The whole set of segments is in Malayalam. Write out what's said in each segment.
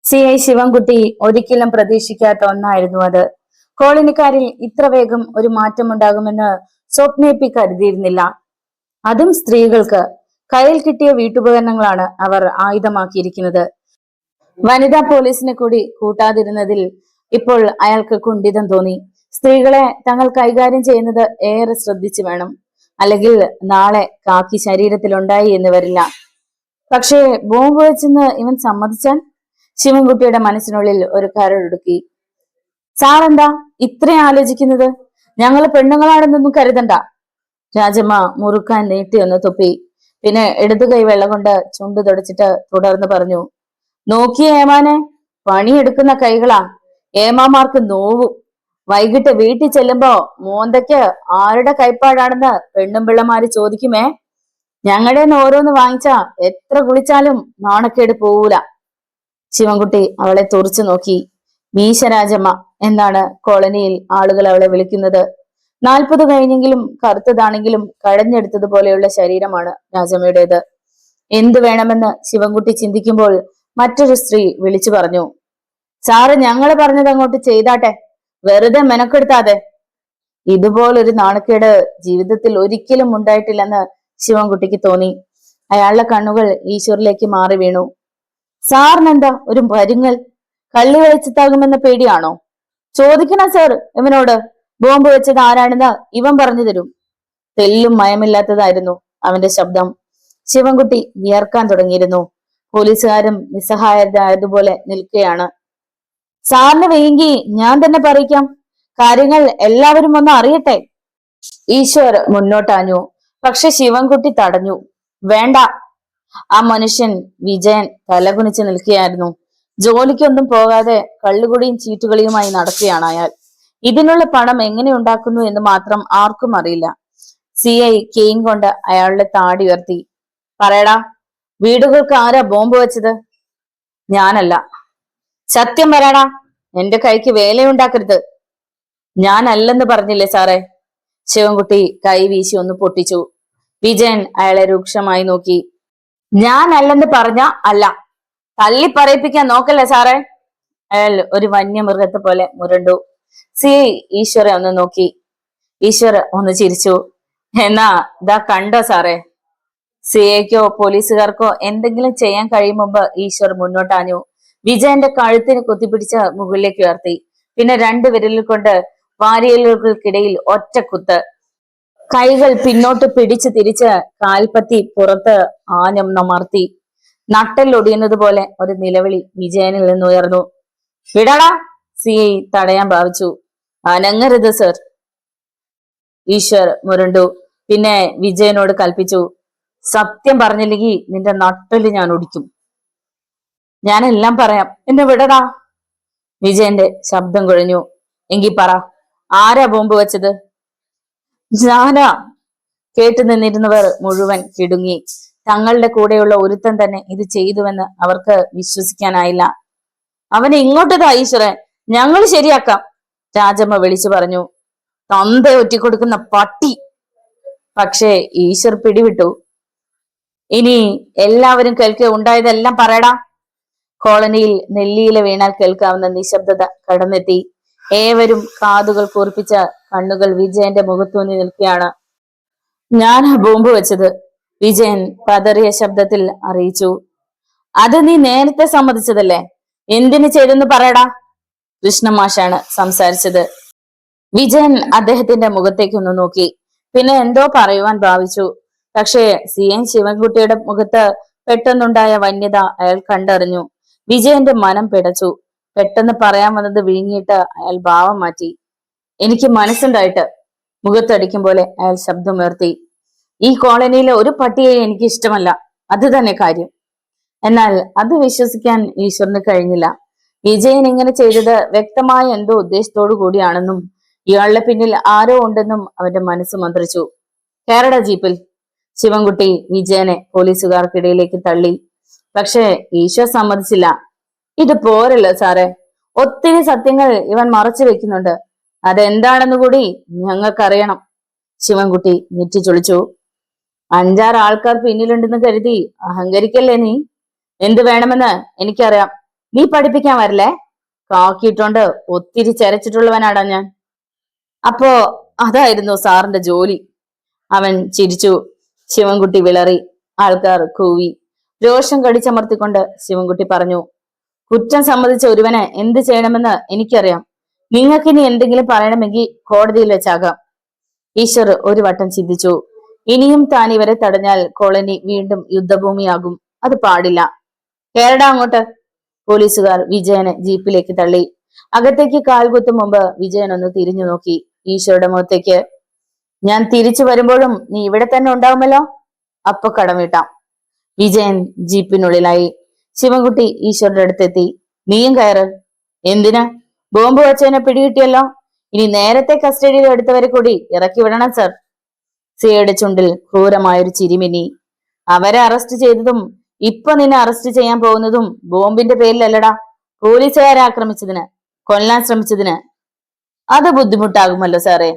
CI ശിവൻകുട്ടി ഒരിക്കലും പ്രതീക്ഷിക്കാത്ത ഒന്നായിരുന്നു അത്. കോളനിക്കാരിൽ ഇത്ര വേഗം ഒരു മാറ്റമുണ്ടാകുമെന്ന് സ്വപ്നേപ്പി കരുതിയിരുന്നില്ല. അതും സ്ത്രീകൾക്ക്. കയ്യിൽ കിട്ടിയ വീട്ടുപകരണങ്ങളാണ് അവർ ആയുധമാക്കിയിരിക്കുന്നത്. വനിതാ പോലീസിനെ കൂടി കൂട്ടാതിരുന്നതിൽ ഇപ്പോൾ അയാൾക്ക് കുണ്ഠിതം തോന്നി. സ്ത്രീകളെ തങ്ങൾ കൈകാര്യം ചെയ്യുന്നത് ഏറെ ശ്രദ്ധിച്ചു വേണം, അല്ലെങ്കിൽ നാളെ കാക്കി ശരീരത്തിലുണ്ടായി എന്ന് വരില്ല. പക്ഷേ ബോംബ് വെച്ചെന്ന് ഇവൻ സമ്മതിച്ചാൽ? ശിവൻകുട്ടിയുടെ മനസ്സിനുള്ളിൽ ഒരു കരടുക്കി. സാറെന്താ ഇത്രയും ആലോചിക്കുന്നത്? ഞങ്ങള് പെണ്ണുങ്ങളാണെന്നൊന്നും കരുതണ്ട. രാജമ്മ മുറുക്കാൻ നീട്ടിയൊന്ന് തുപ്പി. പിന്നെ ഇടതു കൈ വെള്ളം കൊണ്ട് ചുണ്ടു തുടച്ചിട്ട് തുടർന്ന് പറഞ്ഞു, നോക്കിയ ഏമാനെ, പണിയെടുക്കുന്ന കൈകളാ. ഏമാമാർക്ക് നോവും. വൈകിട്ട് വീട്ടിൽ ചെല്ലുമ്പോ മോന്തയ്ക്ക് ആരുടെ കൈപ്പാടാണെന്ന് പെണ്ണും പിള്ളമാര് ചോദിക്കുമേ. ഞങ്ങളുടെന്ന് ഓരോന്ന് വാങ്ങിച്ചാ എത്ര കുളിച്ചാലും നാണക്കേട് പോവൂല. ശിവൻകുട്ടി അവളെ തുറച്ചു നോക്കി. മീശരാജമ്മ എന്നാണ് കോളനിയിൽ ആളുകൾ അവളെ വിളിക്കുന്നത്. 40 കഴിഞ്ഞെങ്കിലും കറുത്തതാണെങ്കിലും കഴഞ്ഞെടുത്തതുപോലെയുള്ള ശരീരമാണ് രാജമ്മയുടേത്. എന്തു വേണമെന്ന് ശിവൻകുട്ടി ചിന്തിക്കുമ്പോൾ മറ്റൊരു സ്ത്രീ വിളിച്ചു പറഞ്ഞു, സാറ് ഞങ്ങള് പറഞ്ഞത് അങ്ങോട്ട് ചെയ്താട്ടെ, വെറുതെ മെനക്കെടുത്താതെ. ഇതുപോലൊരു നാണക്കേട് ജീവിതത്തിൽ ഒരിക്കലും ഉണ്ടായിട്ടില്ലെന്ന് ശിവൻകുട്ടിക്ക് തോന്നി. അയാളുടെ കണ്ണുകൾ ഈശ്വറിലേക്ക് മാറി വീണു. സാറിനെന്താ ഒരു പരുങ്ങൽ? കള്ളി വെളിച്ചത്താകുമെന്ന പേടിയാണോ? ചോദിക്കണം സാർ ഇവനോട്. ബോംബ് വെച്ചത് ആരാണെന്ന് ഇവൻ പറഞ്ഞു തരും. തെല്ലും മയമില്ലാത്തതായിരുന്നു അവന്റെ ശബ്ദം. ശിവൻകുട്ടി വിയർക്കാൻ തുടങ്ങിയിരുന്നു. പോലീസുകാരും നിസ്സഹായരായതുപോലെ നിൽക്കുകയാണ്. സാറിന് വെയെങ്കി ഞാൻ തന്നെ പറയിക്കാം. കാര്യങ്ങൾ എല്ലാവരും ഒന്ന് അറിയട്ടെ. ഈശ്വർ മുന്നോട്ടാഞ്ഞു. പക്ഷെ ശിവൻകുട്ടി തടഞ്ഞു. വേണ്ട. ആ മനുഷ്യൻ വിജയൻ തലകുനിച്ച് നിൽക്കുകയായിരുന്നു. ജോലിക്കൊന്നും പോകാതെ കള്ളുകുടിയും ചീട്ടുകളിയുമായി നടക്കുകയാണ് അയാൾ. ഇതിനുള്ള പണം എങ്ങനെ ഉണ്ടാക്കുന്നു എന്ന് മാത്രം ആർക്കും അറിയില്ല. CI കെയിൻ കൊണ്ട് അയാളുടെ താടി ഉയർത്തി. പറയടാ, വീടുകൾക്ക് ആരാ ബോംബ് വെച്ചത്? ഞാനല്ല. സത്യം പറയടാ, എന്റെ കൈക്ക് വേലയുണ്ടാക്കരുത്. ഞാനല്ലെന്ന് പറഞ്ഞില്ലേ സാറേ. ശിവൻകുട്ടി കൈ വീശി ഒന്ന് പൊട്ടിച്ചു. വിജയൻ അയാളെ രൂക്ഷമായി നോക്കി. ഞാനല്ലെന്ന് പറഞ്ഞ അല്ല, തള്ളി പറയിപ്പിക്കാൻ നോക്കല്ലേ സാറേ. അയാൾ ഒരു വന്യമൃഗത്തെ പോലെ മുരണ്ടു. CI ഈശ്വരെ ഒന്ന് നോക്കി. ഈശ്വർ ഒന്ന് ചിരിച്ചു. എന്നാ ഇതാ കണ്ടോ സാറേ. CIക്കോ പോലീസുകാർക്കോ എന്തെങ്കിലും ചെയ്യാൻ കഴിയും മുമ്പ് ഈശ്വർ മുന്നോട്ടാഞ്ഞു. വിജയന്റെ കഴുത്തിന് കുത്തിപ്പിടിച്ച് മുകളിലേക്ക് ഉയർത്തി. പിന്നെ 2 വിരലിൽ കൊണ്ട് വാരിയലുകൾക്കിടയിൽ ഒറ്റ കുത്ത്. കൈകൾ പിന്നോട്ട് പിടിച്ചു തിരിച്ച് കാൽപ്പത്തി പുറത്ത് ആഞ്ഞം നമർത്തി. നട്ടലൊടിയുന്നത് പോലെ ഒരു നിലവിളി വിജയനിൽ നിന്ന് ഉയർന്നു. വിടടാ. CI തടയാൻ ഭാവിച്ചു. അനങ്ങരുത് സർ. ഈശ്വർ മുരണ്ടു. പിന്നെ വിജയനോട് കൽപ്പിച്ചു, സത്യം പറഞ്ഞില്ലെങ്കിൽ നിന്റെ നട്ടല് ഞാൻ ഒടിക്കും. ഞാനെല്ലാം പറയാം, എന്നെ വിടടാ. വിജയന്റെ ശബ്ദം കുഴഞ്ഞു. എങ്കി പറ, ആരാ ബോംബ് വെച്ചത്? ഞാനാ. കേട്ടു നിന്നിരുന്നവർ മുഴുവൻ കിടുങ്ങി. തങ്ങളുടെ കൂടെയുള്ള ഒരുത്തൻ തന്നെ ഇത് ചെയ്തുവെന്ന് അവർക്ക് വിശ്വസിക്കാനായില്ല. അവനെ ഇങ്ങോട്ടതാ ഈശ്വരൻ, ഞങ്ങൾ ശരിയാക്കാം. രാജമ്മ വിളിച്ചു പറഞ്ഞു. തന്ത ഒറ്റിക്കൊടുക്കുന്ന പട്ടി. പക്ഷേ ഈശ്വർ പിടിവിട്ടു. ഇനി എല്ലാവരും കേൾക്കെ ഉണ്ടായതെല്ലാം പറയടാ. കോളനിയിൽ നെല്ലിയില വീണാൽ കേൾക്കാവുന്ന നിശബ്ദത കടന്നെത്തി. ഏവരും കാതുകൾ കൂർപ്പിച്ച കണ്ണുകൾ വിജയന്റെ മുഖത്തൂന്നി നിൽക്കുകയാണ്. ഞാനാ ബോംബ് വെച്ചത്, വിജയൻ പതറിയ ശബ്ദത്തിൽ അറിയിച്ചു. അത് നീ നേരത്തെ സമ്മതിച്ചതല്ലേ? എന്തിനു ചെയ്തെന്ന് പറയടാ. കൃഷ്ണമാഷാണ് സംസാരിച്ചത്. വിജയൻ അദ്ദേഹത്തിന്റെ മുഖത്തേക്കൊന്ന് നോക്കി. പിന്നെ എന്തോ പറയുവാൻ ഭാവിച്ചു. പക്ഷേ CI ശിവൻകുട്ടിയുടെ മുഖത്ത് പെട്ടെന്നുണ്ടായ വന്യത അയാൾ കണ്ടറിഞ്ഞു. വിജയന്റെ മനം പിടച്ചു. പെട്ടെന്ന് പറയാൻ വന്നത് വിഴുങ്ങിയിട്ട് അയാൾ ഭാവം മാറ്റി. എനിക്ക് മനസ്സുണ്ടായിട്ട്. മുഖത്തടിക്കും പോലെ അയാൾ ശബ്ദമുയർത്തി. ഈ കോളനിയിലെ ഒരു പട്ടിയെ എനിക്ക് ഇഷ്ടമല്ല, അത് തന്നെ കാര്യം. എന്നാൽ അത് വിശ്വസിക്കാൻ ഈശ്വറിന് കഴിഞ്ഞില്ല. വിജയൻ ഇങ്ങനെ ചെയ്തത് വ്യക്തമായ എന്തോ ഉദ്ദേശത്തോടു കൂടിയാണെന്നും ഇയാളുടെ പിന്നിൽ ആരോ ഉണ്ടെന്നും അവന്റെ മനസ്സ് മന്ത്രിച്ചു. കേരള ജീപ്പിൽ. ശിവൻകുട്ടി വിജയനെ പോലീസുകാർക്കിടയിലേക്ക് തള്ളി. പക്ഷേ ഈശ്വർ സമ്മതിച്ചില്ല. ഇത് പോരല്ലോ സാറേ, ഒത്തിരി സത്യങ്ങൾ ഇവൻ മറച്ചു വെക്കുന്നുണ്ട്. അതെന്താണെന്ന് കൂടി ഞങ്ങൾക്കറിയണം. ശിവൻകുട്ടി ഞെട്ടിച്ചൊളിച്ചു. 5-6 ആൾക്കാർ പിന്നിലുണ്ടെന്ന് കരുതി അഹങ്കരിക്കല്ലേ നീ? എന്ത് വേണമെന്ന് എനിക്കറിയാം. നീ പഠിപ്പിക്കാൻ വരില്ലേ? കാക്കിയിട്ടോണ്ട് ഒത്തിരി ചരച്ചിട്ടുള്ളവനാടാ ഞാൻ. അപ്പോ അതായിരുന്നു സാറിന്റെ ജോലി. അവൻ ചിരിച്ചു. ശിവൻകുട്ടി വിളറി. ആൾക്കാർ കൂവി. രോഷം കടിച്ചമർത്തിക്കൊണ്ട് ശിവൻകുട്ടി പറഞ്ഞു, കുറ്റം സമ്മതിച്ച ഒരുവനെ എന്ത് ചെയ്യണമെന്ന് എനിക്കറിയാം. നിങ്ങൾക്കിനി എന്തെങ്കിലും പറയണമെങ്കിൽ കോടതിയിൽ വെച്ചാകാം. ഈശ്വർ ഒരു വട്ടം ചിന്തിച്ചു. ഇനിയും താൻ ഇവരെ തടഞ്ഞാൽ കോളനി വീണ്ടും യുദ്ധഭൂമിയാകും. അത് പാടില്ല. കേരടാ അങ്ങോട്ട്. പോലീസുകാർ വിജയനെ ജീപ്പിലേക്ക് തള്ളി. അകത്തേക്ക് കാൽകുത്തും മുമ്പ് വിജയൻ ഒന്ന് തിരിഞ്ഞു നോക്കി ഈശ്വരുടെ മുഖത്തേക്ക്. ഞാൻ തിരിച്ചു വരുമ്പോഴും നീ ഇവിടെ തന്നെ ഉണ്ടാവുമല്ലോ? അപ്പൊ കടം വീട്ടാം. വിജയൻ ജീപ്പിനുള്ളിലായി. ശിവൻകുട്ടി ഈശ്വരുടെ അടുത്തെത്തി. നീയും കയറ്. എന്തിനാ? ബോംബ് വെച്ചതിനെ പിടികിട്ടിയല്ലോ. ഇനി നേരത്തെ കസ്റ്റഡിയിൽ എടുത്തവരെ കൂടി ഇറക്കി വിടണം സർ. സിയുടെ ചുണ്ടിൽ ക്രൂരമായൊരു ചിരിമിനി. അവരെ അറസ്റ്റ് ചെയ്തതും ഇപ്പൊ നിന്നെ അറസ്റ്റ് ചെയ്യാൻ പോകുന്നതും ബോംബിന്റെ പേരിലല്ലടാ, പോലീസുകാരെ ആക്രമിച്ചതിന്, കൊല്ലാൻ ശ്രമിച്ചതിന്. അത് ബുദ്ധിമുട്ടാകുമല്ലോ സാറേ.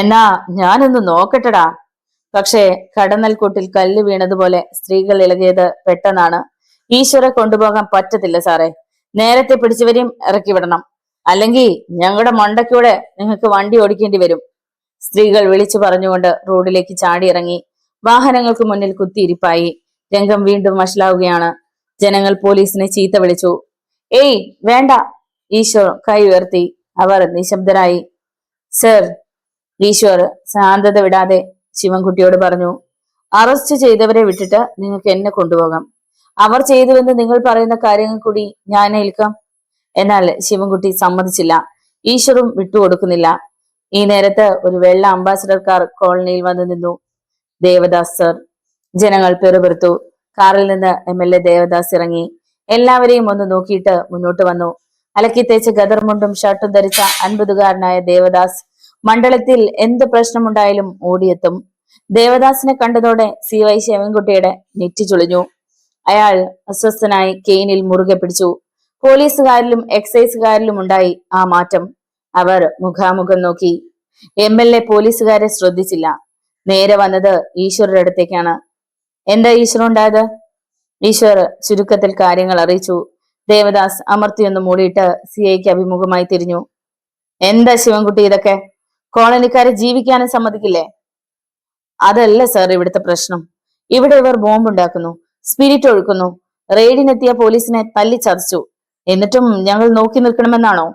എന്നാ ഞാനൊന്ന് നോക്കട്ടെടാ. പക്ഷേ കടന്നൽക്കൂട്ടിൽ കല്ല് വീണതുപോലെ സ്ത്രീകൾ ഇളകിയത് പെട്ടെന്നാണ്. ഈശ്വരെ കൊണ്ടുപോകാൻ പറ്റത്തില്ല സാറേ. നേരത്തെ പിടിച്ചവരെയും ഇറക്കി വിടണം. അല്ലെങ്കിൽ ഞങ്ങളുടെ മണ്ടയ്ക്കൂടെ നിങ്ങൾക്ക് വണ്ടി ഓടിക്കേണ്ടി വരും. സ്ത്രീകൾ വിളിച്ചു പറഞ്ഞുകൊണ്ട് റോഡിലേക്ക് ചാടിയിറങ്ങി. വാഹനങ്ങൾക്ക് മുന്നിൽ കുത്തിയിരിപ്പായി. രംഗം വീണ്ടും വഷളാവുകയാണ്. ജനങ്ങൾ പോലീസിനെ ചീത്ത വിളിച്ചു. ഏയ് വേണ്ട. ഈശ്വർ കൈ ഉയർത്തി. അവർ നിശബ്ദരായി. സർ, ഈശ്വർ ശാന്തത വിടാതെ ശിവൻകുട്ടിയോട് പറഞ്ഞു, അറസ്റ്റ് ചെയ്തവരെ വിട്ടിട്ട് നിങ്ങൾക്ക് എന്നെ കൊണ്ടുപോകാം. അവർ ചെയ്തുവെന്ന് നിങ്ങൾ പറയുന്ന കാര്യങ്ങൾ കൂടി ഞാൻ ഏൽക്കാം. എന്നാൽ ശിവൻകുട്ടി സമ്മതിച്ചില്ല. ഈശ്വറും വിട്ടുകൊടുക്കുന്നില്ല. ഈ നേരത്ത് ഒരു വെള്ള അംബാസഡർ കാർ കോളനിയിൽ വന്നു നിന്നു. ദേവദാസ് സർ. ജനങ്ങൾ പെറുപെറുത്തു. കാറിൽ നിന്ന് MLA ദേവദാസ് ഇറങ്ങി. എല്ലാവരെയും ഒന്ന് നോക്കിയിട്ട് മുന്നോട്ട് വന്നു. അലക്കി തേച്ച് ഗദർമുണ്ടും ഷർട്ടും ധരിച്ച 50-കാരനായ ദേവദാസ് മണ്ഡലത്തിൽ എന്ത് പ്രശ്നമുണ്ടായാലും ഓടിയെത്തും. ദേവദാസിനെ കണ്ടതോടെ CY ശിവൻകുട്ടിയുടെ നെറ്റി ചുളിഞ്ഞു. അയാൾ അസ്വസ്ഥനായി കെയിനിൽ മുറുകെ പിടിച്ചു. പോലീസുകാരിലും എക്സൈസുകാരിലും ഉണ്ടായി ആ മാറ്റം. അവർ മുഖാമുഖം നോക്കി. MLA പോലീസുകാരെ ശ്രദ്ധിച്ചില്ല. നേരെ വന്നത് ഈശ്വരുടെ അടുത്തേക്കാണ്. എന്താ ഈശ്വർ ഉണ്ടായത്? ഈശ്വർ ചുരുക്കത്തിൽ കാര്യങ്ങൾ അറിയിച്ചു. ദേവദാസ് അമർത്തിയൊന്ന് മൂടിയിട്ട് CIക്ക് അഭിമുഖമായി തിരിഞ്ഞു. എന്താ ശിവൻകുട്ടി ഇതൊക്കെ? കോളനിക്കാരെ ജീവിക്കാനും സമ്മതിക്കില്ലേ? അതല്ല സാർ ഇവിടുത്തെ പ്രശ്നം. ഇവിടെ ഇവർ ബോംബുണ്ടാക്കുന്നു, സ്പിരിറ്റ് ഒഴുക്കുന്നു, റെയ്ഡിനെത്തിയ പോലീസിനെ തല്ലിച്ചതച്ചു. എന്നിട്ടും ഞങ്ങൾ നോക്കി നിൽക്കണമെന്നാണോ?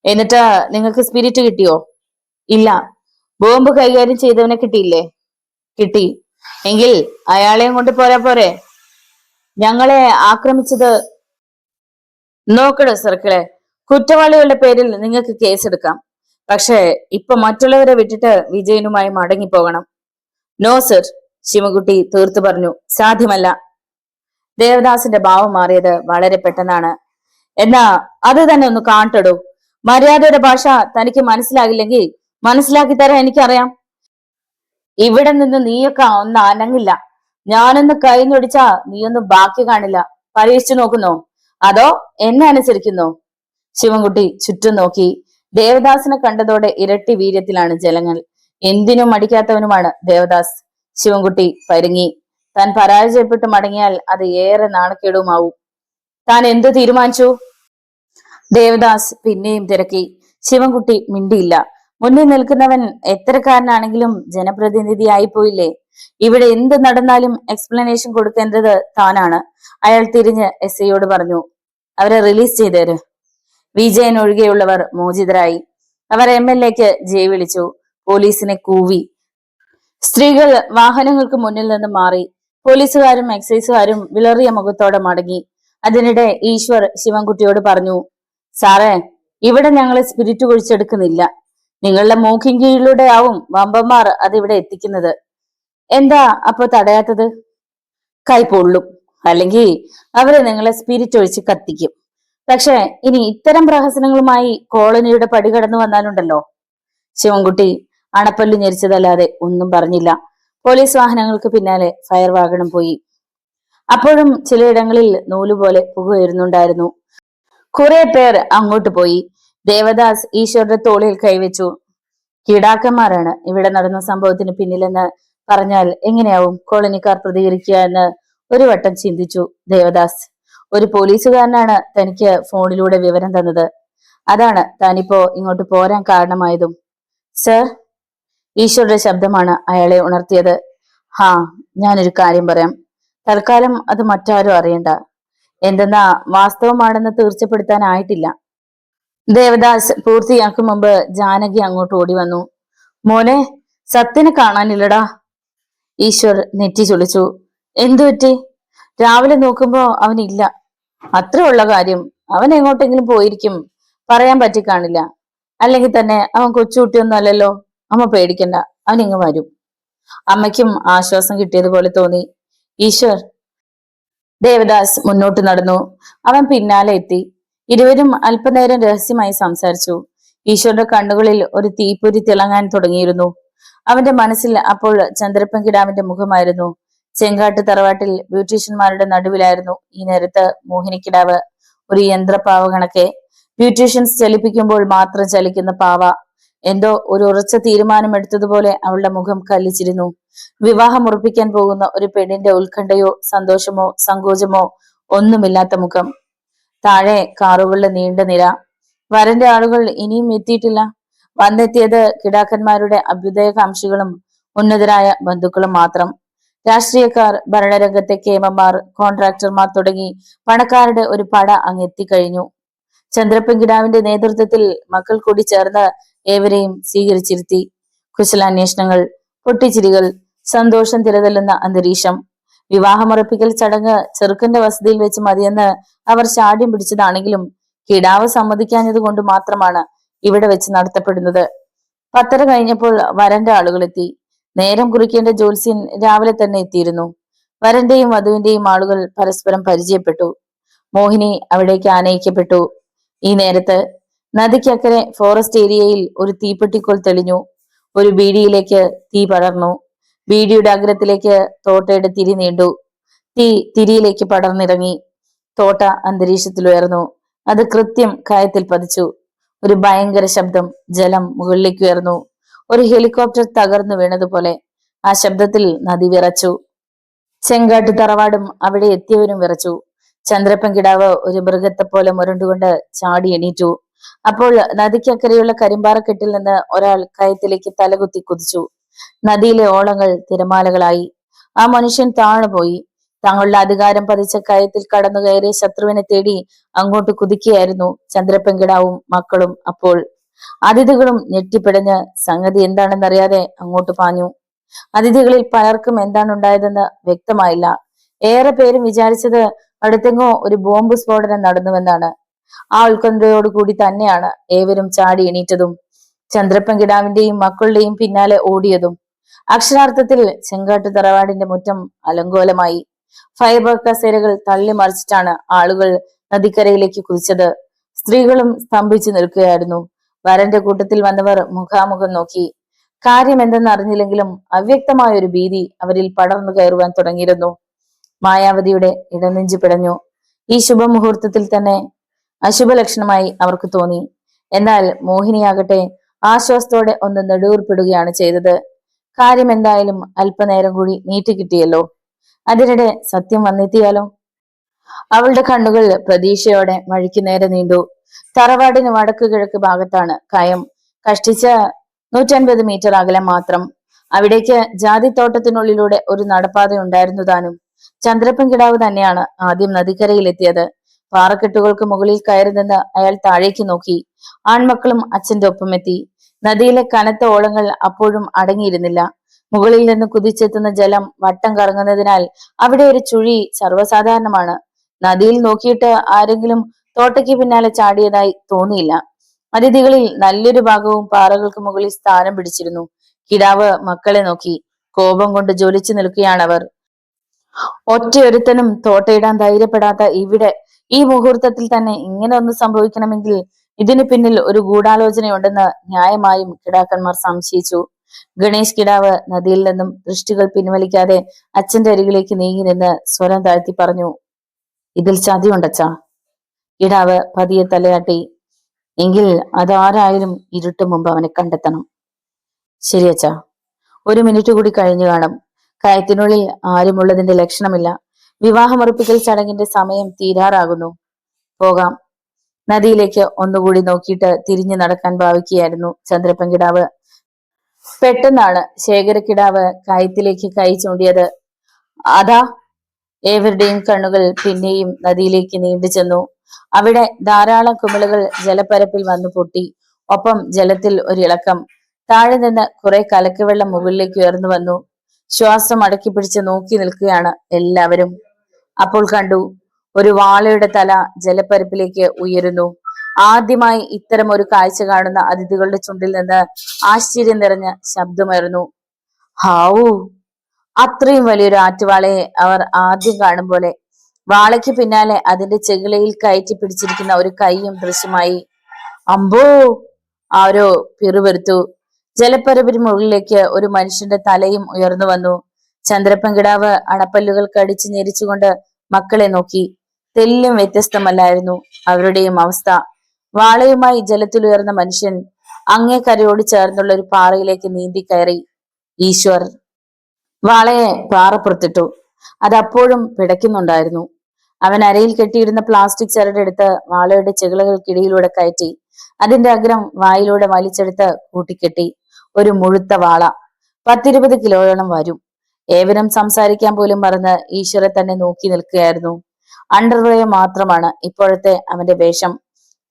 എന്നിട്ട് നിങ്ങൾക്ക് സ്പിരിറ്റ് കിട്ടിയോ? ഇല്ല. ബോംബ് കൈകാര്യം ചെയ്തവനെ കിട്ടിയില്ലേ? കിട്ടി. എങ്കിൽ അയാളെയും കൊണ്ട് പോരാ പോരെ? ഞങ്ങളെ ആക്രമിച്ചത് നോക്കണോ സർക്കിളെ? കുറ്റവാളികളുടെ പേരിൽ നിങ്ങൾക്ക് കേസെടുക്കാം. പക്ഷേ ഇപ്പൊ മറ്റുള്ളവരെ വിട്ടിട്ട് വിജയനുമായി മടങ്ങിപ്പോകണം. നോ സർ, ശിവൻകുട്ടി തീർത്തു പറഞ്ഞു. സാധ്യമല്ല. ദേവദാസിന്റെ ഭാവം മാറിയത് വളരെ പെട്ടെന്നാണ്. എന്നാ അത് തന്നെ ഒന്ന് കാണട്ടടൂ. മര്യാദയുടെ ഭാഷ തനിക്ക് മനസ്സിലാകില്ലെങ്കിൽ മനസ്സിലാക്കി തരാൻ എനിക്കറിയാം. ഇവിടെ നിന്ന് നീയൊക്കെ ഒന്ന് അനങ്ങില്ല. ഞാനൊന്ന് കൈഞ്ഞൊടിച്ചാ നീയൊന്നും ബാക്കി കാണില്ല. പരീക്ഷിച്ചു നോക്കുന്നോ അതോ എന്നെ അനുസരിക്കുന്നോ? ശിവൻകുട്ടി ചുറ്റും നോക്കി. ദേവദാസിനെ കണ്ടതോടെ ഇരട്ടി വീര്യത്തിലാണ് ജനങ്ങൾ. എന്തിനും മടിക്കാത്തവനുമാണ് ദേവദാസ്. ശിവൻകുട്ടി പരുങ്ങി. താൻ പരാജയപ്പെട്ട് മടങ്ങിയാൽ അത് ഏറെ നാണക്കേടുമാവും. താൻ എന്തു തീരുമാനിച്ചു? ദേവദാസ് പിന്നെയും തിരക്കി. ശിവൻകുട്ടി മിണ്ടിയില്ല. മുന്നിൽ നിൽക്കുന്നവൻ എത്രക്കാരനാണെങ്കിലും ജനപ്രതിനിധിയായി പോയില്ലേ? ഇവിടെ എന്ത് നടന്നാലും എക്സ്പ്ലനേഷൻ കൊടുക്കേണ്ടത് താനാണ്. അയാൾ തിരിഞ്ഞ് SIയോട് പറഞ്ഞു, അവരെ റിലീസ് ചെയ്തേര്. വിജയൻ ഒഴികെയുള്ളവർ മോചിതരായി. അവർ MLAക്ക് ജയ് വിളിച്ചു. പോലീസിനെ കൂവി. സ്ത്രീകൾ വാഹനങ്ങൾക്ക് മുന്നിൽ നിന്ന് മാറി. പോലീസുകാരും എക്സൈസുകാരും വിളറിയ മുഖത്തോടെ മടങ്ങി. അതിനിടെ ഈശ്വർ ശിവൻകുട്ടിയോട് പറഞ്ഞു, സാറേ, ഇവിടെ ഞങ്ങളെ സ്പിരിറ്റ് കുഴിച്ചെടുക്കുന്നില്ല. നിങ്ങളുടെ മൂക്കിൻ കീഴിലൂടെ ആവും വമ്പന്മാർ അതിവിടെ എത്തിക്കുന്നത്. എന്താ അപ്പൊ തടയാത്തത്? കൈ പൊള്ളും. അല്ലെങ്കിൽ അവരെ നിങ്ങളെ സ്പിരിറ്റ് ഒഴിച്ച് കത്തിക്കും. പക്ഷെ ഇനി ഇത്തരം പ്രഹസനങ്ങളുമായി കോളനിയുടെ പടി കടന്നു വന്നാലുണ്ടല്ലോ. ശിവൻകുട്ടി അണപ്പല്ലു ഞെരിച്ചതല്ലാതെ ഒന്നും പറഞ്ഞില്ല. പോലീസ് വാഹനങ്ങൾക്ക് പിന്നാലെ ഫയർ വാഗണും പോയി. അപ്പോഴും ചിലയിടങ്ങളിൽ നൂലുപോലെ പുക ഉയരുന്നുണ്ടായിരുന്നു. കുറെ പേർ അങ്ങോട്ട് പോയി. ദേവദാസ് ഈശ്വരുടെ തോളിൽ കൈവച്ചു. കീടാക്കന്മാരാണ് ഇവിടെ നടന്ന സംഭവത്തിന് പിന്നിലെന്ന് പറഞ്ഞാൽ എങ്ങനെയാവും കോളനിക്കാർ പ്രതികരിക്കുക എന്ന് ഒരു വട്ടം ചിന്തിച്ചു ദേവദാസ്. ഒരു പോലീസുകാരനാണ് തനിക്ക് ഫോണിലൂടെ വിവരം തന്നത്. അതാണ് താനിപ്പോ ഇങ്ങോട്ട് പോരാൻ കാരണമായതും. സർ, ഈശ്വരുടെ ശബ്ദമാണ് അയാളെ ഉണർത്തിയത്. ഹാ, ഞാനൊരു കാര്യം പറയാം. തൽക്കാലം അത് മറ്റാരും അറിയണ്ട. എന്തെന്നാ വാസ്തവമാണെന്ന് തീർച്ചപ്പെടുത്താനായിട്ടില്ല. ദേവദാസ് പൂർത്തിയാക്കും മുമ്പ് ജാനകി അങ്ങോട്ട് ഓടി വന്നു. മോനെ, സത്യനെ കാണാനില്ലടാ. ഈശ്വർ നെറ്റി ചൊളിച്ചു. എന്തു പറ്റി? രാവിലെ നോക്കുമ്പോ അവനില്ല. അത്ര ഉള്ള കാര്യം. അവൻ എങ്ങോട്ടെങ്കിലും പോയിരിക്കും. പറയാൻ പറ്റി കാണില്ല. അല്ലെങ്കിൽ തന്നെ അവൻ കൊച്ചുകുട്ടിയൊന്നും അല്ലല്ലോ. അമ്മ പേടിക്കണ്ട, അവൻ ഇങ്ങ് വരും. അമ്മയ്ക്കും ആശ്വാസം കിട്ടിയതുപോലെ തോന്നി. ഈശ്വർ. ദേവദാസ് മുന്നോട്ട് നടന്നു. അവൻ പിന്നാലെ എത്തി. ഇരുവരും അല്പനേരം രഹസ്യമായി സംസാരിച്ചു. ഈശ്വരുടെ കണ്ണുകളിൽ ഒരു തീപ്പൊരി തിളങ്ങാൻ തുടങ്ങിയിരുന്നു. അവന്റെ മനസ്സിൽ അപ്പോൾ ചന്ദ്രപ്പൻ കിടാവിന്റെ മുഖമായിരുന്നു. ചെങ്കാട്ട് തറവാട്ടിൽ ബ്യൂട്ടീഷ്യന്മാരുടെ നടുവിലായിരുന്നു ഈ നേരത്ത് മോഹിനിക്കിടാവ്. ഒരു യന്ത്രപ്പാവ കണക്കെ. ബ്യൂട്ടീഷ്യൻസ് ചലിപ്പിക്കുമ്പോൾ മാത്രം ചലിക്കുന്ന പാവ. എന്തോ ഒരു ഉറച്ച തീരുമാനമെടുത്തതുപോലെ അവളുടെ മുഖം കല്ലിച്ചിരുന്നു. വിവാഹം ഉറപ്പിക്കാൻ പോകുന്ന ഒരു പെണ്ണിന്റെ ഉത്കണ്ഠയോ സന്തോഷമോ സങ്കോചമോ ഒന്നുമില്ലാത്ത മുഖം. താഴെ കാറുകളുടെ നീണ്ട നിര. വരന്റെ ആളുകൾ ഇനിയും എത്തിയിട്ടില്ല. വന്നെത്തിയത് കിടാക്കന്മാരുടെ അഭ്യുദയകാംക്ഷികളും ഉന്നതരായ ബന്ധുക്കളും മാത്രം. രാഷ്ട്രീയക്കാർ, ഭരണരംഗത്തെ കേമന്മാർ, കോൺട്രാക്ടർമാർ തുടങ്ങി പണക്കാരുടെ ഒരു പട അങ്ങ് എത്തിക്കഴിഞ്ഞു. ചന്ദ്രപ്പൻ കിടാവിന്റെ നേതൃത്വത്തിൽ മക്കൾ കൂടി ചേർന്ന് ഏവരെയും സ്വീകരിച്ചിരുത്തി. കുശലാന്വേഷണങ്ങൾ, പൊട്ടിച്ചിരികൾ, സന്തോഷം തിരതല്ലുന്ന അന്തരീക്ഷം. വിവാഹമുറപ്പിക്കൽ ചടങ്ങ് ചെറുക്കന്റെ വസതിയിൽ വെച്ച് മതിയെന്ന് അവർ ശാഠ്യം പിടിച്ചതാണെങ്കിലും കിടാവ് സമ്മതിക്കാഞ്ഞത് കൊണ്ട് മാത്രമാണ് ഇവിടെ വെച്ച് നടത്തപ്പെടുന്നത്. 10:30 കഴിഞ്ഞപ്പോൾ വരന്റെ ആളുകൾ എത്തി. നേരം കുറിക്കേണ്ട ജ്യോത്സ്യൻ രാവിലെ തന്നെ എത്തിയിരുന്നു. വരന്റെയും വധുവിന്റെയും ആളുകൾ പരസ്പരം പരിചയപ്പെട്ടു. മോഹിനി അവിടേക്ക് ആനയിക്കപ്പെട്ടു. ഈ നേരത്ത് നദിക്കക്കരെ ഫോറസ്റ്റ് ഏരിയയിൽ ഒരു തീപ്പെട്ടിക്കോൽ തെളിഞ്ഞു. ഒരു ബീഡിയിലേക്ക് തീ പടർന്നു. ബീഡിയുടെ അഗ്രത്തിലേക്ക് തോട്ടയുടെ തിരി നീണ്ടു. തീ തിരിയിലേക്ക് പടർന്നിറങ്ങി. തോട്ട അന്തരീക്ഷത്തിൽ ഉയർന്നു. അത് കൃത്യം കയത്തിൽ പതിച്ചു. ഒരു ഭയങ്കര ശബ്ദം. ജലം മുകളിലേക്ക് ഉയർന്നു. ഒരു ഹെലികോപ്റ്റർ തകർന്നു വീണതുപോലെ. ആ ശബ്ദത്തിൽ നദി വിറച്ചു. ചെങ്കാട്ട് തറവാടും അവിടെ എത്തിയവരും വിറച്ചു. ചന്ദ്രപ്പൻ കിടാവ് ഒരു മൃഗത്തെ പോലെ മുരണ്ടുകൊണ്ട് ചാടി എണീറ്റു. അപ്പോൾ നദിക്കക്കരെയുള്ള കരിമ്പാറക്കെട്ടിൽ നിന്ന് ഒരാൾ കയത്തിലേക്ക് തലകുത്തി കുതിച്ചു. നദിയിലെ ഓളങ്ങൾ തിരമാലകളായി. ആ മനുഷ്യൻ താണുപോയി. തങ്ങളുടെ അധികാരം പതിച്ച കയത്തിൽ കടന്നു കയറിയ ശത്രുവിനെ തേടി അങ്ങോട്ട് കുതിക്കുകയായിരുന്നു ചന്ദ്രപ്പൻ കിടാവും മക്കളും. അപ്പോൾ അതിഥികളും ഞെട്ടിപ്പിടഞ്ഞ് സംഗതി എന്താണെന്നറിയാതെ അങ്ങോട്ട് പാഞ്ഞു. അതിഥികളിൽ പലർക്കും എന്താണ് ഉണ്ടായതെന്ന് വ്യക്തമായില്ല. ഏറെ പേരും വിചാരിച്ചത് അടുത്തെങ്ങോ ഒരു ബോംബ് സ്ഫോടനം നടന്നുവെന്നാണ്. ആ ഉത്കണ്ഠയോടുകൂടി തന്നെയാണ് ഏവരും ചാടി എണീറ്റതും ചന്ദ്രപ്പൻ കിടാവിന്റെയും മക്കളുടെയും പിന്നാലെ ഓടിയതും. അക്ഷരാർത്ഥത്തിൽ ചെങ്കാട്ട് തറവാടിന്റെ മുറ്റം അലങ്കോലമായി. ഫൈബർ കസേരകൾ തള്ളി മറിച്ചിട്ടാണ് ആളുകൾ നദിക്കരയിലേക്ക് കുതിച്ചത്. സ്ത്രീകളും സ്തംഭിച്ചു നിൽക്കുകയായിരുന്നു. വരന്റെ കൂട്ടത്തിൽ വന്നവർ മുഖാമുഖം നോക്കി. കാര്യം എന്തെന്ന് അറിഞ്ഞില്ലെങ്കിലും അവ്യക്തമായ ഒരു ഭീതി അവരിൽ പടർന്നു കയറുവാൻ തുടങ്ങിയിരുന്നു. മായാവതിയുടെ ഇടനെഞ്ചു പിടഞ്ഞു. ഈ ശുഭമുഹൂർത്തത്തിൽ തന്നെ അശുഭലക്ഷണമായി അവർക്ക് തോന്നി. എന്നാൽ മോഹിനിയാകട്ടെ ആശ്വാസത്തോടെ ഒന്ന് നെടുവീർപ്പിടുകയാണ് ചെയ്തത്. കാര്യം എന്തായാലും അല്പനേരം കൂടി നീട്ടിക്കിട്ടിയല്ലോ. അതിനിടെ സത്യം വന്നെത്തിയാലോ? അവളുടെ കണ്ണുകൾ പ്രതീക്ഷയോടെ വഴിക്ക് നേരെ നീണ്ടു. തറവാടിന് വടക്ക് കിഴക്ക് ഭാഗത്താണ് കയം. കഷ്ടിച്ച 150 മീറ്റർ അകലം മാത്രം. അവിടേക്ക് ജാതിത്തോട്ടത്തിനുള്ളിലൂടെ ഒരു നടപ്പാത ഉണ്ടായിരുന്നു താനും. ചന്ദ്രപ്പൻ കിടാവ് തന്നെയാണ് ആദ്യം നദിക്കരയിലെത്തിയത്. പാറക്കെട്ടുകൾക്ക് മുകളിൽ കയറി നിന്ന് അയാൾ താഴേക്ക് നോക്കി. ആൺമക്കളും അച്ഛന്റെ ഒപ്പം എത്തി. നദിയിലെ കനത്ത ഓളങ്ങൾ അപ്പോഴും അടങ്ങിയിരുന്നില്ല. മുകളിൽ നിന്ന് കുതിച്ചെത്തുന്ന ജലം വട്ടം കറങ്ങുന്നതിനാൽ അവിടെ ഒരു ചുഴി സർവ്വസാധാരണമാണ്. നദിയിൽ നോക്കിയിട്ട് ആരെങ്കിലും തോട്ടയ്ക്ക് പിന്നാലെ ചാടിയതായി തോന്നിയില്ല. അതിഥികളിൽ നല്ലൊരു ഭാഗവും പാറകൾക്ക് മുകളിൽ സ്ഥാനം പിടിച്ചിരുന്നു. കിടാവ് മക്കളെ നോക്കി. കോപം കൊണ്ട് ജ്വലിച്ചു നിൽക്കുകയാണവർ. ഒറ്റയൊരുത്തനും തോട്ടയിടാൻ ധൈര്യപ്പെടാത്ത ഇവിടെ ഈ മുഹൂർത്തത്തിൽ തന്നെ ഇങ്ങനെ ഒന്ന് സംഭവിക്കണമെങ്കിൽ ഇതിനു പിന്നിൽ ഒരു ഗൂഢാലോചനയുണ്ടെന്ന് ന്യായമായും കിടാക്കന്മാർ സംശയിച്ചു. ഗണേശ് കിടാവ് നദിയിൽ നിന്നും ദൃഷ്ടികൾ പിൻവലിക്കാതെ അച്ഛന്റെ അരികിലേക്ക് നീങ്ങി നിന്ന് സ്വരം താഴ്ത്തി പറഞ്ഞു, ഇതിൽ ചതിയുണ്ടച്ചാ. കിടാവ് പതിയെ തലയാട്ടി. എങ്കിൽ അതാരായാലും ഇരുട്ട് മുമ്പ് അവനെ കണ്ടെത്തണം. ശരിയച്ചാ, 1 മിനിറ്റ് കൂടി കഴിഞ്ഞു കാണും. കയത്തിനുള്ളിൽ ആരുമുള്ളതിന്റെ ലക്ഷണമില്ല. വിവാഹമുറപ്പിക്കൽ ചടങ്ങിന്റെ സമയം തീരാറാകുന്നു. പോകാം. നദിയിലേക്ക് ഒന്നുകൂടി നോക്കിയിട്ട് തിരിഞ്ഞു നടക്കാൻ ഭാവിക്കുകയായിരുന്നു ചന്ദ്രപ്പൻകിടാവ്. പെട്ടെന്നാണ് ശേഖരക്കിടാവ് കയത്തിലേക്ക് കൈ ചൂണ്ടിയത്. അതാ. ഏവരുടെയും കണ്ണുകൾ പിന്നെയും നദിയിലേക്ക് നീണ്ടു ചെന്നു. അവിടെ ധാരാളം കുമിളുകൾ ജലപ്പരപ്പിൽ വന്നു പൊട്ടി. ഒപ്പം ജലത്തിൽ ഒരിളക്കം. താഴെ നിന്ന് കുറെ കലക്കുവെള്ളം മുകളിലേക്ക് ഉയർന്നു വന്നു. ശ്വാസം അടക്കി പിടിച്ച് നോക്കി നിൽക്കുകയാണ് എല്ലാവരും. അപ്പോൾ കണ്ടു, ഒരു വാളയുടെ തല ജലപ്പരപ്പിലേക്ക് ഉയരുന്നു. ആദ്യമായി ഇത്തരം ഒരു കാഴ്ച കാണുന്ന അതിഥികളുടെ ചുണ്ടിൽ നിന്ന് ആശ്ചര്യം നിറഞ്ഞ ശബ്ദമായിരുന്നു. ഹാവൂ! അത്രയും വലിയൊരു ആറ്റുവാളയെ അവർ ആദ്യം കാണും പോലെ. വാളയ്ക്ക് പിന്നാലെ അതിന്റെ ചെകിളയിൽ കയറ്റി പിടിച്ചിരിക്കുന്ന ഒരു കൈയും ദൃശ്യമായി. അമ്പോ! ആരോ പിറുപിറുത്തു. ജലപ്പരപ്പിന് മുകളിലേക്ക് ഒരു മനുഷ്യന്റെ തലയും ഉയർന്നു വന്നു. ചന്ദ്രപ്പൻകിടാവ് അണപ്പല്ലുകൾ കടിച്ചു ഞെരിച്ചുകൊണ്ട് മക്കളെ നോക്കി. തെല്ലും വ്യത്യസ്തമല്ലായിരുന്നു അവരുടെയും അവസ്ഥ. വാളയുമായി ജലത്തിലുയർന്ന മനുഷ്യൻ അങ്ങേ കരയോട് ചേർന്നുള്ള ഒരു പാറയിലേക്ക് നീന്തി കയറി. ഈശ്വർ! വാളയെ പാറപ്പുറത്തിട്ടു. അതപ്പോഴും പിടയ്ക്കുന്നുണ്ടായിരുന്നു. അവൻ അരയിൽ കെട്ടിയിരുന്ന പ്ലാസ്റ്റിക് ചരടെടുത്ത് വാളയുടെ ചെകിളകൾക്കിടയിലൂടെ കയറ്റി. അതിന്റെ അഗ്രം വായിലൂടെ വലിച്ചെടുത്ത് കൂട്ടിക്കെട്ടി. ഒരു മുഴുത്ത വാള. 10-20 കിലോയോളം വരും. ഏവനും സംസാരിക്കാൻ പോലും മറന്ന് ഈശ്വരെ തന്നെ നോക്കി നിൽക്കുകയായിരുന്നു. അണ്ടർവെയർ മാത്രമാണ് ഇപ്പോഴത്തെ അവന്റെ വേഷം.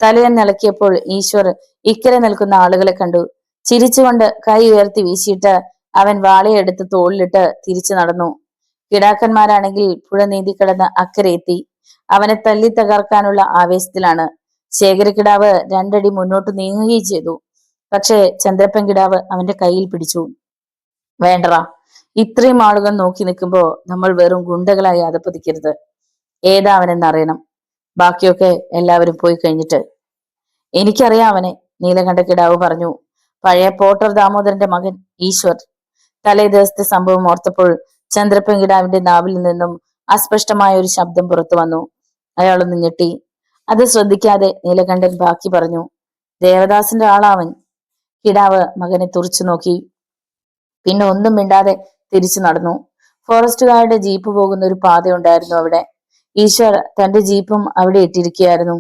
തലയൻ നിളക്കിയപ്പോൾ ഈശ്വർ ഇക്കരെ നിൽക്കുന്ന ആളുകളെ കണ്ടു. ചിരിച്ചുകൊണ്ട് കൈ ഉയർത്തി വീശിയിട്ട് അവൻ വാളയെടുത്ത് തോളിലിട്ട് തിരിച്ചു നടന്നു. കിടാക്കന്മാരാണെങ്കിൽ പുഴ നീന്തിക്കിടന്ന് അക്കരെ എത്തി. അവനെ തല്ലി തകർക്കാനുള്ള ആവേശത്തിലാണ്. ശേഖരക്കിടാവ് 2 അടി മുന്നോട്ട് നീങ്ങുകയും ചെയ്തു. പക്ഷേ ചന്ദ്രപ്പൻകിടാവ് അവന്റെ കയ്യിൽ പിടിച്ചു. വേണ്ടറാ, ഇത്രയും ആളുകൾ നോക്കി നിൽക്കുമ്പോ നമ്മൾ വെറും ഗുണ്ടകളായി അധപ്പതിക്കരുത്. ഏതാ അവനെന്നറിയണം. ബാക്കിയൊക്കെ എല്ലാവരും പോയി കഴിഞ്ഞിട്ട്. എനിക്കറിയാം അവനെ, നീലകണ്ഠക്കിടാവ് പറഞ്ഞു. പഴയ പോട്ടർ ദാമോദരന്റെ മകൻ ഈശ്വർ. തലേ ദിവസത്തെ സംഭവം ഓർത്തപ്പോൾ ചന്ദ്രപ്പൻകിടാവിന്റെ നാവിൽ നിന്നും അസ്പഷ്ടമായ ഒരു ശബ്ദം പുറത്തു വന്നു. അയാളൊന്ന് ഞെട്ടി. അത് ശ്രദ്ധിക്കാതെ നീലകണ്ഠൻ ബാക്കി പറഞ്ഞു. ദേവദാസിന്റെ ആളാവൻ. കിടാവ് മകനെ തുറച്ചു നോക്കി. പിന്നെ ഒന്നും മിണ്ടാതെ തിരിച്ചു നടന്നു. ഫോറസ്റ്റുകാരുടെ ജീപ്പ് പോകുന്ന ഒരു പാതയുണ്ടായിരുന്നു അവിടെ. ഈശ്വർ തന്റെ ജീപ്പും അവിടെ ഇട്ടിരിക്കുകയായിരുന്നു.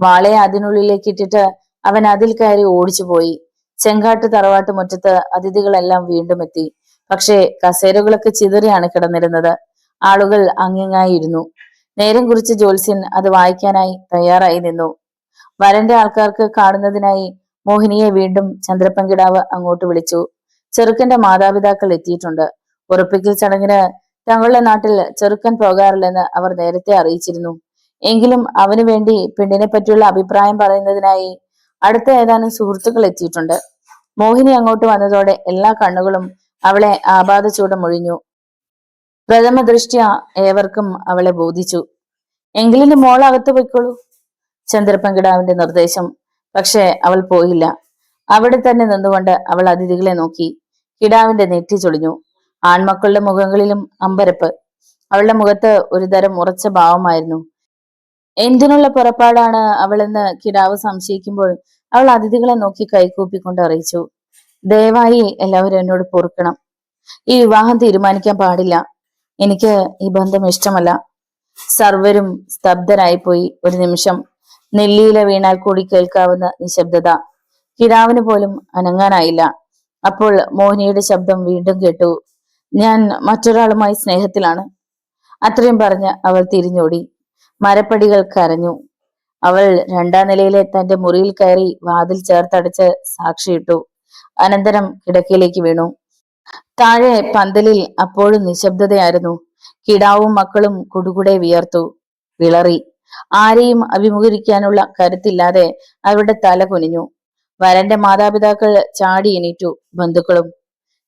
വാളയെ അതിനുള്ളിലേക്ക് ഇട്ടിട്ട് അവൻ അതിൽ കയറി ഓടിച്ചു പോയി. ചെങ്കാട്ട് തറവാട്ട് മുറ്റത്ത് അതിഥികളെല്ലാം വീണ്ടും എത്തി. പക്ഷേ കസേരകളൊക്കെ ചിതറിയാണ് കിടന്നിരുന്നത്. ആളുകൾ അങ്ങിങ്ങായി ഇരുന്നു. നേരം കുറിച്ച് ജ്യോത്സ്യൻ അത് വായിക്കാനായി തയ്യാറായി നിന്നു. വരന്റെ ആൾക്കാർക്ക് കാണുന്നതിനായി മോഹിനിയെ വീണ്ടും ചന്ദ്രപ്പൻകിടാവ് അങ്ങോട്ട് വിളിച്ചു. ചെറുക്കന്റെ മാതാപിതാക്കൾ എത്തിയിട്ടുണ്ട്. ഉറപ്പിക്കൽ ചടങ്ങിന് തങ്ങളുടെ നാട്ടിൽ ചെറുക്കൻ പോകാറില്ലെന്ന് അവർ നേരത്തെ അറിയിച്ചിരുന്നു. എങ്കിലും അവന് വേണ്ടി പെണ്ണിനെ പറ്റിയുള്ള അഭിപ്രായം പറയുന്നതിനായി അടുത്ത ഏതാനും സുഹൃത്തുക്കൾ എത്തിയിട്ടുണ്ട്. മോഹിനി അങ്ങോട്ട് വന്നതോടെ എല്ലാ കണ്ണുകളും അവളെ ആപാദചൂടം ഒഴിഞ്ഞു. പ്രഥമ ദൃഷ്ട്യ ഏവർക്കും അവളെ ബോധിച്ചു. എങ്കിലും മോൾ അകത്ത് പോയിക്കോളൂ, ചന്ദ്രപ്പൻകിടാവിന്റെ നിർദ്ദേശം. പക്ഷെ അവൾ പോയില്ല. അവിടെ തന്നെ നിന്നുകൊണ്ട് അവൾ അതിഥികളെ നോക്കി. കിടാവിന്റെ നെറ്റി ചൊളിഞ്ഞു. ആൺമക്കളുടെ മുഖങ്ങളിലും അമ്പരപ്പ്. അവളുടെ മുഖത്ത് ഒരു തരം ഉറച്ച ഭാവമായിരുന്നു. എന്തിനുള്ള പുറപ്പാടാണ് അവളെന്ന് കിടാവ് സംശയിക്കുമ്പോൾ അവൾ അതിഥികളെ നോക്കി കൈകൂപ്പിക്കൊണ്ട് അറിയിച്ചു. ദയവായി എല്ലാവരും എന്നോട് പൊറുക്കണം. ഈ വിവാഹം തീരുമാനിക്കാൻ പാടില്ല. എനിക്ക് ഈ ബന്ധം ഇഷ്ടമല്ല. സർവരും സ്തബ്ധരായിപ്പോയി. ഒരു നിമിഷം. നെല്ലിയില വീണാൽ കൂടി കേൾക്കാവുന്ന നിശബ്ദത. കിടാവിന് പോലും അനങ്ങാനായില്ല. അപ്പോൾ മോഹിനിയുടെ ശബ്ദം വീണ്ടും കേട്ടു. ഞാൻ മറ്റൊരാളുമായി സ്നേഹത്തിലാണ്. അത്രയും പറഞ്ഞ് അവൾ തിരിഞ്ഞോടി. മരപ്പടികൾ കരഞ്ഞു. അവൾ 2ാം നിലയിലെ തന്റെ മുറിയിൽ കയറി വാതിൽ ചേർത്തടച്ച് സാക്ഷിയിട്ടു. അനന്തരം കിടക്കയിലേക്ക് വീണു. താഴെ പന്തലിൽ അപ്പോഴും നിശബ്ദതയായിരുന്നു. കിടാവും മക്കളും കുടുകുടെ വിയർത്തു, വിളറി. ആരെയും അഭിമുഖീകരിക്കാനുള്ള കരുത്തില്ലാതെ അവരുടെ തല കുനിഞ്ഞു. വരന്റെ മാതാപിതാക്കൾ ചാടി എണീറ്റു. ബന്ധുക്കളും.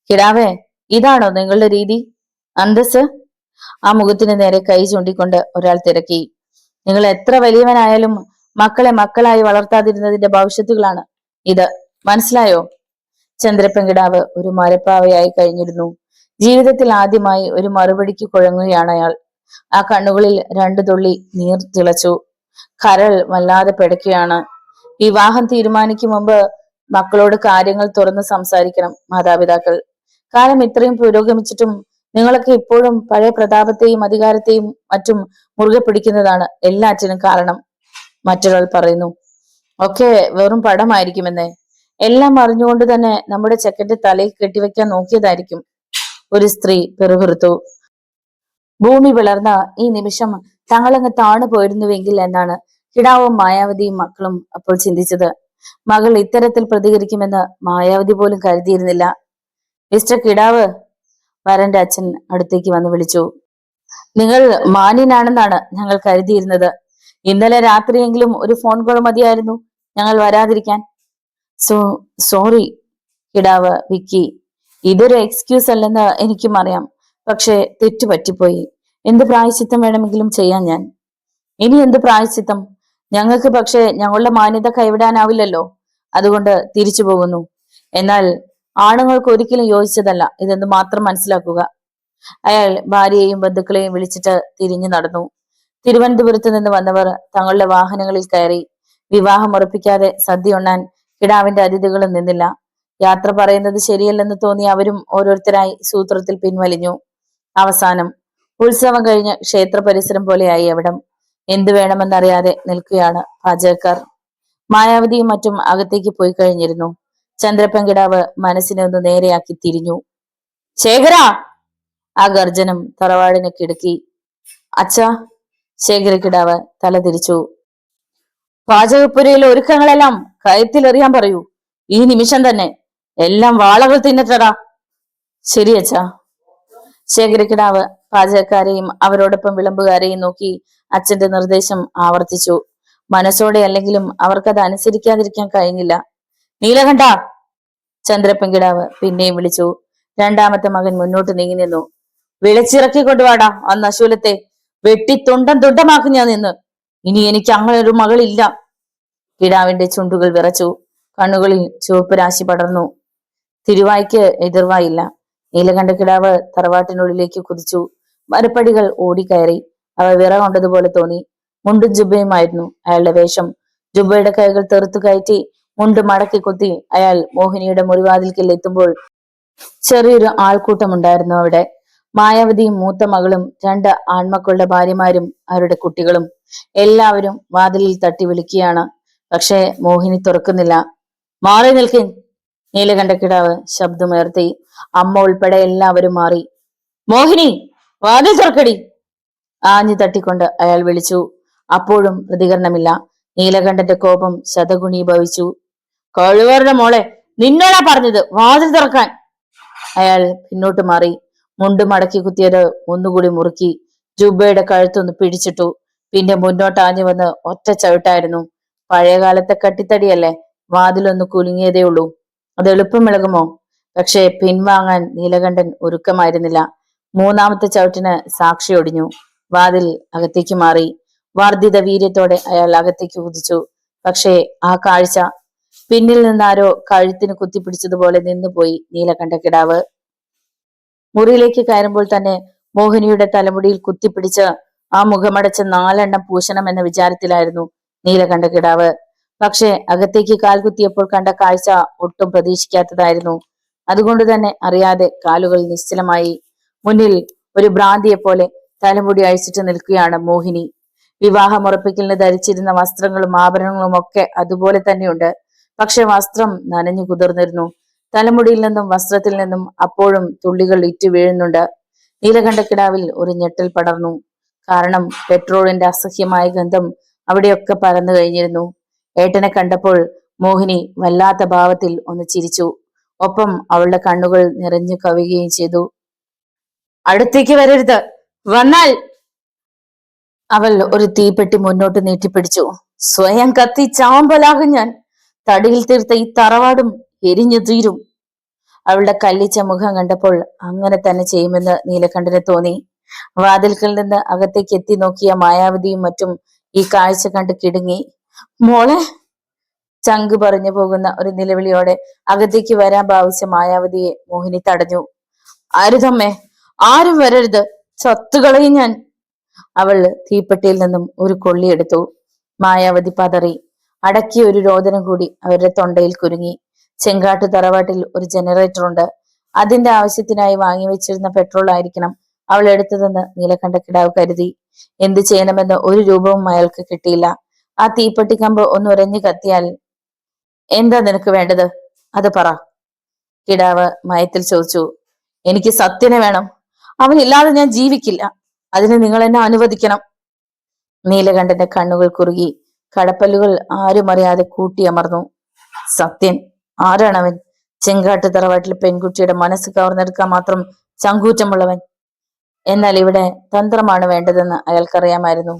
കിടാവേ, ഇതാണോ നിങ്ങളുടെ രീതി, അന്തസ്? ആ മുഖത്തിന് നേരെ കൈ ചൂണ്ടിക്കൊണ്ട് ഒരാൾ തിരക്കി. നിങ്ങൾ എത്ര വലിയവനായാലും മക്കളെ മക്കളായി വളർത്താതിരുന്നതിന്റെ ഭവിഷ്യത്തുകളാണ് ഇത്, മനസ്സിലായോ? ചന്ദ്രപ്പൻകിടാവ് ഒരു മരപ്പാവയായി കഴിഞ്ഞിരുന്നു. ജീവിതത്തിൽ ആദ്യമായി ഒരു മറുപടിക്ക് കുഴങ്ങുകയാണ് അയാൾ. ആ കണ്ണുകളിൽ 2 തുള്ളി നീർ തിളച്ചു. കരൾ വല്ലാതെ പിടയ്ക്കുകയാണ്. വിവാഹം തീരുമാനിക്കും മുമ്പ് മക്കളോട് കാര്യങ്ങൾ തുറന്ന് സംസാരിക്കണം മാതാപിതാക്കൾ. കാലം ഇത്രയും പുരോഗമിച്ചിട്ടും നിങ്ങളൊക്കെ ഇപ്പോഴും പഴയ പ്രതാപത്തെയും അധികാരത്തെയും മറ്റും മുറുകെ പിടിക്കുന്നതാണ് എല്ലാറ്റിനും കാരണം. മറ്റൊരാൾ പറയുന്നു. ഒക്കെ വെറും പടമായിരിക്കുമെന്നേ. എല്ലാം അറിഞ്ഞുകൊണ്ട് തന്നെ നമ്മുടെ ചെക്കന്റെ തലയിൽ കെട്ടിവെക്കാൻ നോക്കിയതായിരിക്കും. ഒരു സ്ത്രീ പിറുപിറുത്തു. ഭൂമി പിളർന്ന ഈ നിമിഷം തങ്ങളങ്ങ് താണു പോയിരുന്നുവെങ്കിൽ എന്നാണ് കിടാവും മായാവതിയും മക്കളും അപ്പോൾ ചിന്തിച്ചത്. മകൾ ഇത്തരത്തിൽ പ്രതികരിക്കുമെന്ന് മായാവതി പോലും കരുതിയിരുന്നില്ല. മിസ്റ്റർ കിടാവ്, വരന്റെ അച്ഛൻ അടുത്തേക്ക് വന്ന് വിളിച്ചു. നിങ്ങൾ മാന്യനാണെന്നാണ് ഞങ്ങൾ കരുതിയിരുന്നത്. ഇന്നലെ രാത്രിയെങ്കിലും ഒരു ഫോൺ കോൾ മതിയായിരുന്നു ഞങ്ങൾ വരാതിരിക്കാൻ. സോറി കിടാവ് വിക്കി, ഇതൊരു എക്സ്ക്യൂസ് അല്ലെന്ന് എനിക്കും അറിയാം. പക്ഷെ തെറ്റു പറ്റിപ്പോയി. എന്ത് പ്രായശ്ചിത്തം വേണമെങ്കിലും ചെയ്യാൻ ഞാൻ. ഇനി എന്ത് പ്രായശ്ചിത്തം? ഞങ്ങൾക്ക് പക്ഷെ ഞങ്ങളുടെ മാന്യത കൈവിടാനാവില്ലല്ലോ. അതുകൊണ്ട് തിരിച്ചു പോകുന്നു. എന്നാൽ ആണുങ്ങൾക്ക് ഒരിക്കലും യോജിച്ചതല്ല ഇതെന്ന് മാത്രം മനസ്സിലാക്കുക. അയാൾ ഭാര്യയെയും ബന്ധുക്കളെയും വിളിച്ചിട്ട് തിരിഞ്ഞു നടന്നു. തിരുവനന്തപുരത്ത് നിന്ന് വന്നവർ തങ്ങളുടെ വാഹനങ്ങളിൽ കയറി. വിവാഹം ഉറപ്പിക്കാതെ സദ്യ ഉണ്ണാൻ കിടാവിന്റെ അതിഥികളും നിന്നില്ല. യാത്ര പറയുന്നത് ശരിയല്ലെന്ന് തോന്നി അവരും ഓരോരുത്തരായി സൂത്രത്തിൽ പിൻവലിഞ്ഞു. അവസാനം ഉത്സവം കഴിഞ്ഞ് ക്ഷേത്ര പരിസരം പോലെയായി അവിടം. എന്തു വേണമെന്നറിയാതെ നിൽക്കുകയാണ് പാചകക്കാർ. മായാവതിയും മറ്റും അകത്തേക്ക് പോയി കഴിഞ്ഞിരുന്നു. ചന്ദ്രപ്പൻ കിടാവ് മനസ്സിനെ ഒന്ന് നേരെയാക്കി തിരിഞ്ഞു. ശേഖരാ! ആ ഗർജനം തറവാടിനെ കിടക്കി. അച്ഛാ! ശേഖര കിടാവ് തല തിരിച്ചു. പാചകപ്പുരയിലെ ഒരുക്കങ്ങളെല്ലാം കയത്തിലെറിയാൻ പറയൂ. ഈ നിമിഷം തന്നെ. എല്ലാം വാളകൾ തിന്നട്ടടാ. ശരി അച്ഛാ. ശേഖരക്കിടാവ് പാചകക്കാരെയും അവരോടൊപ്പം വിളമ്പുകാരെയും നോക്കി അച്ഛന്റെ നിർദ്ദേശം ആവർത്തിച്ചു. മനസ്സോടെ അല്ലെങ്കിലും അവർക്കത് അനുസരിക്കാതിരിക്കാൻ കഴിഞ്ഞില്ല. നീലകണ്ഠ! ചന്ദ്രപ്പൻ കിടാവ് പിന്നെയും വിളിച്ചു. രണ്ടാമത്തെ മകൻ മുന്നോട്ട് നീങ്ങി നിന്നു. വിളിച്ചിറക്കി കൊണ്ടുവാടാ ആ നശൂലത്തെ. വെട്ടി തുണ്ടം തുണ്ടമാക്കും ഞാൻ നിന്ന്. ഇനി എനിക്ക് അങ്ങനെ ഒരു മകളില്ല. കിടാവിന്റെ ചുണ്ടുകൾ വിറച്ചു. കണ്ണുകളിൽ ചുവപ്പ് രാശി പടർന്നു. തിരുവായ്ക്ക് എതിർവായില്ല. നീലകണ്ഠ കിടാവ് തറവാട്ടിനുള്ളിലേക്ക് കുതിച്ചു. മരപ്പടികൾ ഓടിക്കയറി. അവ വിറ കൊണ്ടതുപോലെ തോന്നി. മുണ്ടും ജുബയുമായിരുന്നു അയാളുടെ വേഷം. ജുബയുടെ കൈകൾ തെറുത്തു കയറ്റി മുണ്ട് മടക്കി കുത്തി അയാൾ മോഹിനിയുടെ മുറിവാതിൽക്കൽ എത്തുമ്പോൾ ചെറിയൊരു ആൾക്കൂട്ടമുണ്ടായിരുന്നു അവിടെ. മായാവതിയും മൂത്ത മകളും 2 ആൺമക്കളുടെ ഭാര്യമാരും അവരുടെ കുട്ടികളും എല്ലാവരും വാതിലിൽ തട്ടി വിളിക്കുകയാണ്. പക്ഷേ മോഹിനി തുറക്കുന്നില്ല. മാറി നിൽക്കിൻ! നീലകണ്ഠ കിടാവ് ശബ്ദമുയർത്തി. അമ്മ ഉൾപ്പെടെ എല്ലാവരും മാറി. മോഹിനി, വാതിൽ തുറക്കടി! ആഞ്ഞു തട്ടിക്കൊണ്ട് അയാൾ വിളിച്ചു. അപ്പോഴും പ്രതികരണമില്ല. നീലകണ്ഠന്റെ കോപം ശതഗുണീഭവിച്ചു. കഴിവരുടെ മോളെ, നിന്നോടാ പറഞ്ഞത് വാതിൽ തുറക്കാൻ! അയാൾ പിന്നോട്ട് മാറി. മുണ്ട് മടക്കി കുത്തിയത് ഒന്നുകൂടി മുറുക്കി. ജുബയുടെ കഴുത്തൊന്ന് പിടിച്ചിട്ടു. പിന്നെ മുന്നോട്ട് ആഞ്ഞു വന്ന് ഒറ്റ ചവിട്ടായിരുന്നു. പഴയകാലത്തെ കട്ടിത്തടിയല്ലേ, വാതിലൊന്ന് കുലുങ്ങിയതേ ഉള്ളൂ. അത് എളുപ്പം ഇളകുമോ? പക്ഷെ പിൻവാങ്ങാൻ നീലകണ്ഠൻ ഒരുക്കമായിരുന്നില്ല. മൂന്നാമത്തെ ചവിട്ടിന് സാക്ഷി ഒടിഞ്ഞു. വാതിൽ അകത്തേക്ക് മാറി. വർദ്ധിത വീര്യത്തോടെ അയാൾ അകത്തേക്ക് കുതിച്ചു. പക്ഷേ ആ കാഴ്ച! പിന്നിൽ നിന്നാരോ കഴുത്തിന് കുത്തിപ്പിടിച്ചതുപോലെ നിന്നുപോയി നീലകണ്ഠ കിടാവ്. മുറിയിലേക്ക് കയറുമ്പോൾ തന്നെ മോഹിനിയുടെ തലമുടിയിൽ കുത്തിപ്പിടിച്ച് ആ മുഖമടച്ച് 4 എണ്ണം പൂശണം എന്ന വിചാരത്തിലായിരുന്നു നീലകണ്ഠ കിടാവ്. പക്ഷെ അകത്തേക്ക് കാൽ കുത്തിയപ്പോൾ കണ്ട കാഴ്ച ഒട്ടും പ്രതീക്ഷിക്കാത്തതായിരുന്നു. അതുകൊണ്ട് തന്നെ അറിയാതെ കാലുകൾ നിശ്ചലമായി. മുന്നിൽ ഒരു ഭ്രാന്തിയെ പോലെ തലമുടി അഴിച്ചിട്ട് നിൽക്കുകയാണ് മോഹിനി. വിവാഹമുറപ്പിക്കലിന് ധരിച്ചിരുന്ന വസ്ത്രങ്ങളും ആഭരണങ്ങളും ഒക്കെ അതുപോലെ തന്നെയുണ്ട്. പക്ഷെ വസ്ത്രം നനഞ്ഞു കുതിർന്നിരുന്നു. തലമുടിയിൽ നിന്നും വസ്ത്രത്തിൽ നിന്നും അപ്പോഴും തുള്ളികൾ ഇറ്റു വീഴുന്നുണ്ട്. നീലകണ്ഠക്കിടാവിൽ ഒരു ഞെട്ടൽ പടർന്നു. കാരണം പെട്രോളിന്റെ അസഹ്യമായ ഗന്ധം അവിടെയൊക്കെ പരന്നു കഴിഞ്ഞിരുന്നു. ഏട്ടനെ കണ്ടപ്പോൾ മോഹിനി വല്ലാത്ത ഭാവത്തിൽ ഒന്ന് ചിരിച്ചു. ഒപ്പം അവളുടെ കണ്ണുകൾ നിറഞ്ഞു കവിയുകയും ചെയ്തു. അടുത്തേക്ക് വരരുത്, വന്നാൽ! അവൾ ഒരു തീപ്പെട്ടി മുന്നോട്ട് നീട്ടിപ്പിടിച്ചു. സ്വയം കത്തി ചാമ്പലാകും ഞാൻ. തടിയിൽ തീർത്ത ഈ തറവാടും എരിഞ്ഞു തീരും. അവളുടെ കല്ലിച്ച മുഖം കണ്ടപ്പോൾ അങ്ങനെ തന്നെ ചെയ്യുമെന്ന് നീലകണ്ഠന് തോന്നി. വാതിൽക്കൽ നിന്ന് അകത്തേക്ക് എത്തി നോക്കിയ മായാവതിയും മറ്റും ഈ കാഴ്ച കണ്ട് കിടുങ്ങി. മോളെ! ചങ്ക് പറഞ്ഞു പോകുന്ന ഒരു നിലവിളിയോടെ അകത്തേക്ക് വരാൻ ഭാവിച്ച മായാവതിയെ മോഹിനി തടഞ്ഞു. അരുതമ്മേ, ആരും വരരുത്, ചത്തുകളയും ഞാൻ! അവൾ തീപ്പെട്ടിയിൽ നിന്നും ഒരു കൊള്ളിയെടുത്തു. മായാവതി പതറി. അടക്കിയ ഒരു രോദനം കൂടി അവരുടെ തൊണ്ടയിൽ കുരുങ്ങി. ചെങ്കാട്ടു തറവാട്ടിൽ ഒരു ജനറേറ്റർ ഉണ്ട്. അതിന്റെ ആവശ്യത്തിനായി വാങ്ങിവെച്ചിരുന്ന പെട്രോൾ ആയിരിക്കണം അവൾ എടുത്തതെന്ന് നീലകണ്ഠ കിടാവ് കരുതി. എന്തു ചെയ്യണമെന്ന് ഒരു രൂപവും അയാൾക്ക് കിട്ടിയില്ല. ആ തീപ്പെട്ടിക്കമ്പ് ഒന്ന് ഉരഞ്ഞു കത്തിയാൽ എന്താ നിനക്ക് വേണ്ടത്? അത് പറ, കിടാവ് മയത്തിൽ ചോദിച്ചു. എനിക്ക് സത്യനെ വേണം. അവനില്ലാതെ ഞാൻ ജീവിക്കില്ല. അതിന് നിങ്ങൾ എന്നെ അനുവദിക്കണം. നീലകണ്ഠന്റെ കണ്ണുകൾ കുറുകി. കടപ്പല്ലുകൾ ആരും അറിയാതെ കൂട്ടിയമർന്നു. സത്യൻ? ആരാണവൻ? ചെങ്കാട്ട് തറവാട്ടിലെ പെൺകുട്ടിയുടെ മനസ്സ് കവർന്നെടുക്കാൻ മാത്രം ചങ്കൂറ്റമുള്ളവൻ. എന്നാൽ ഇവിടെ തന്ത്രമാണ് വേണ്ടതെന്ന് അയാൾക്കറിയാമായിരുന്നു.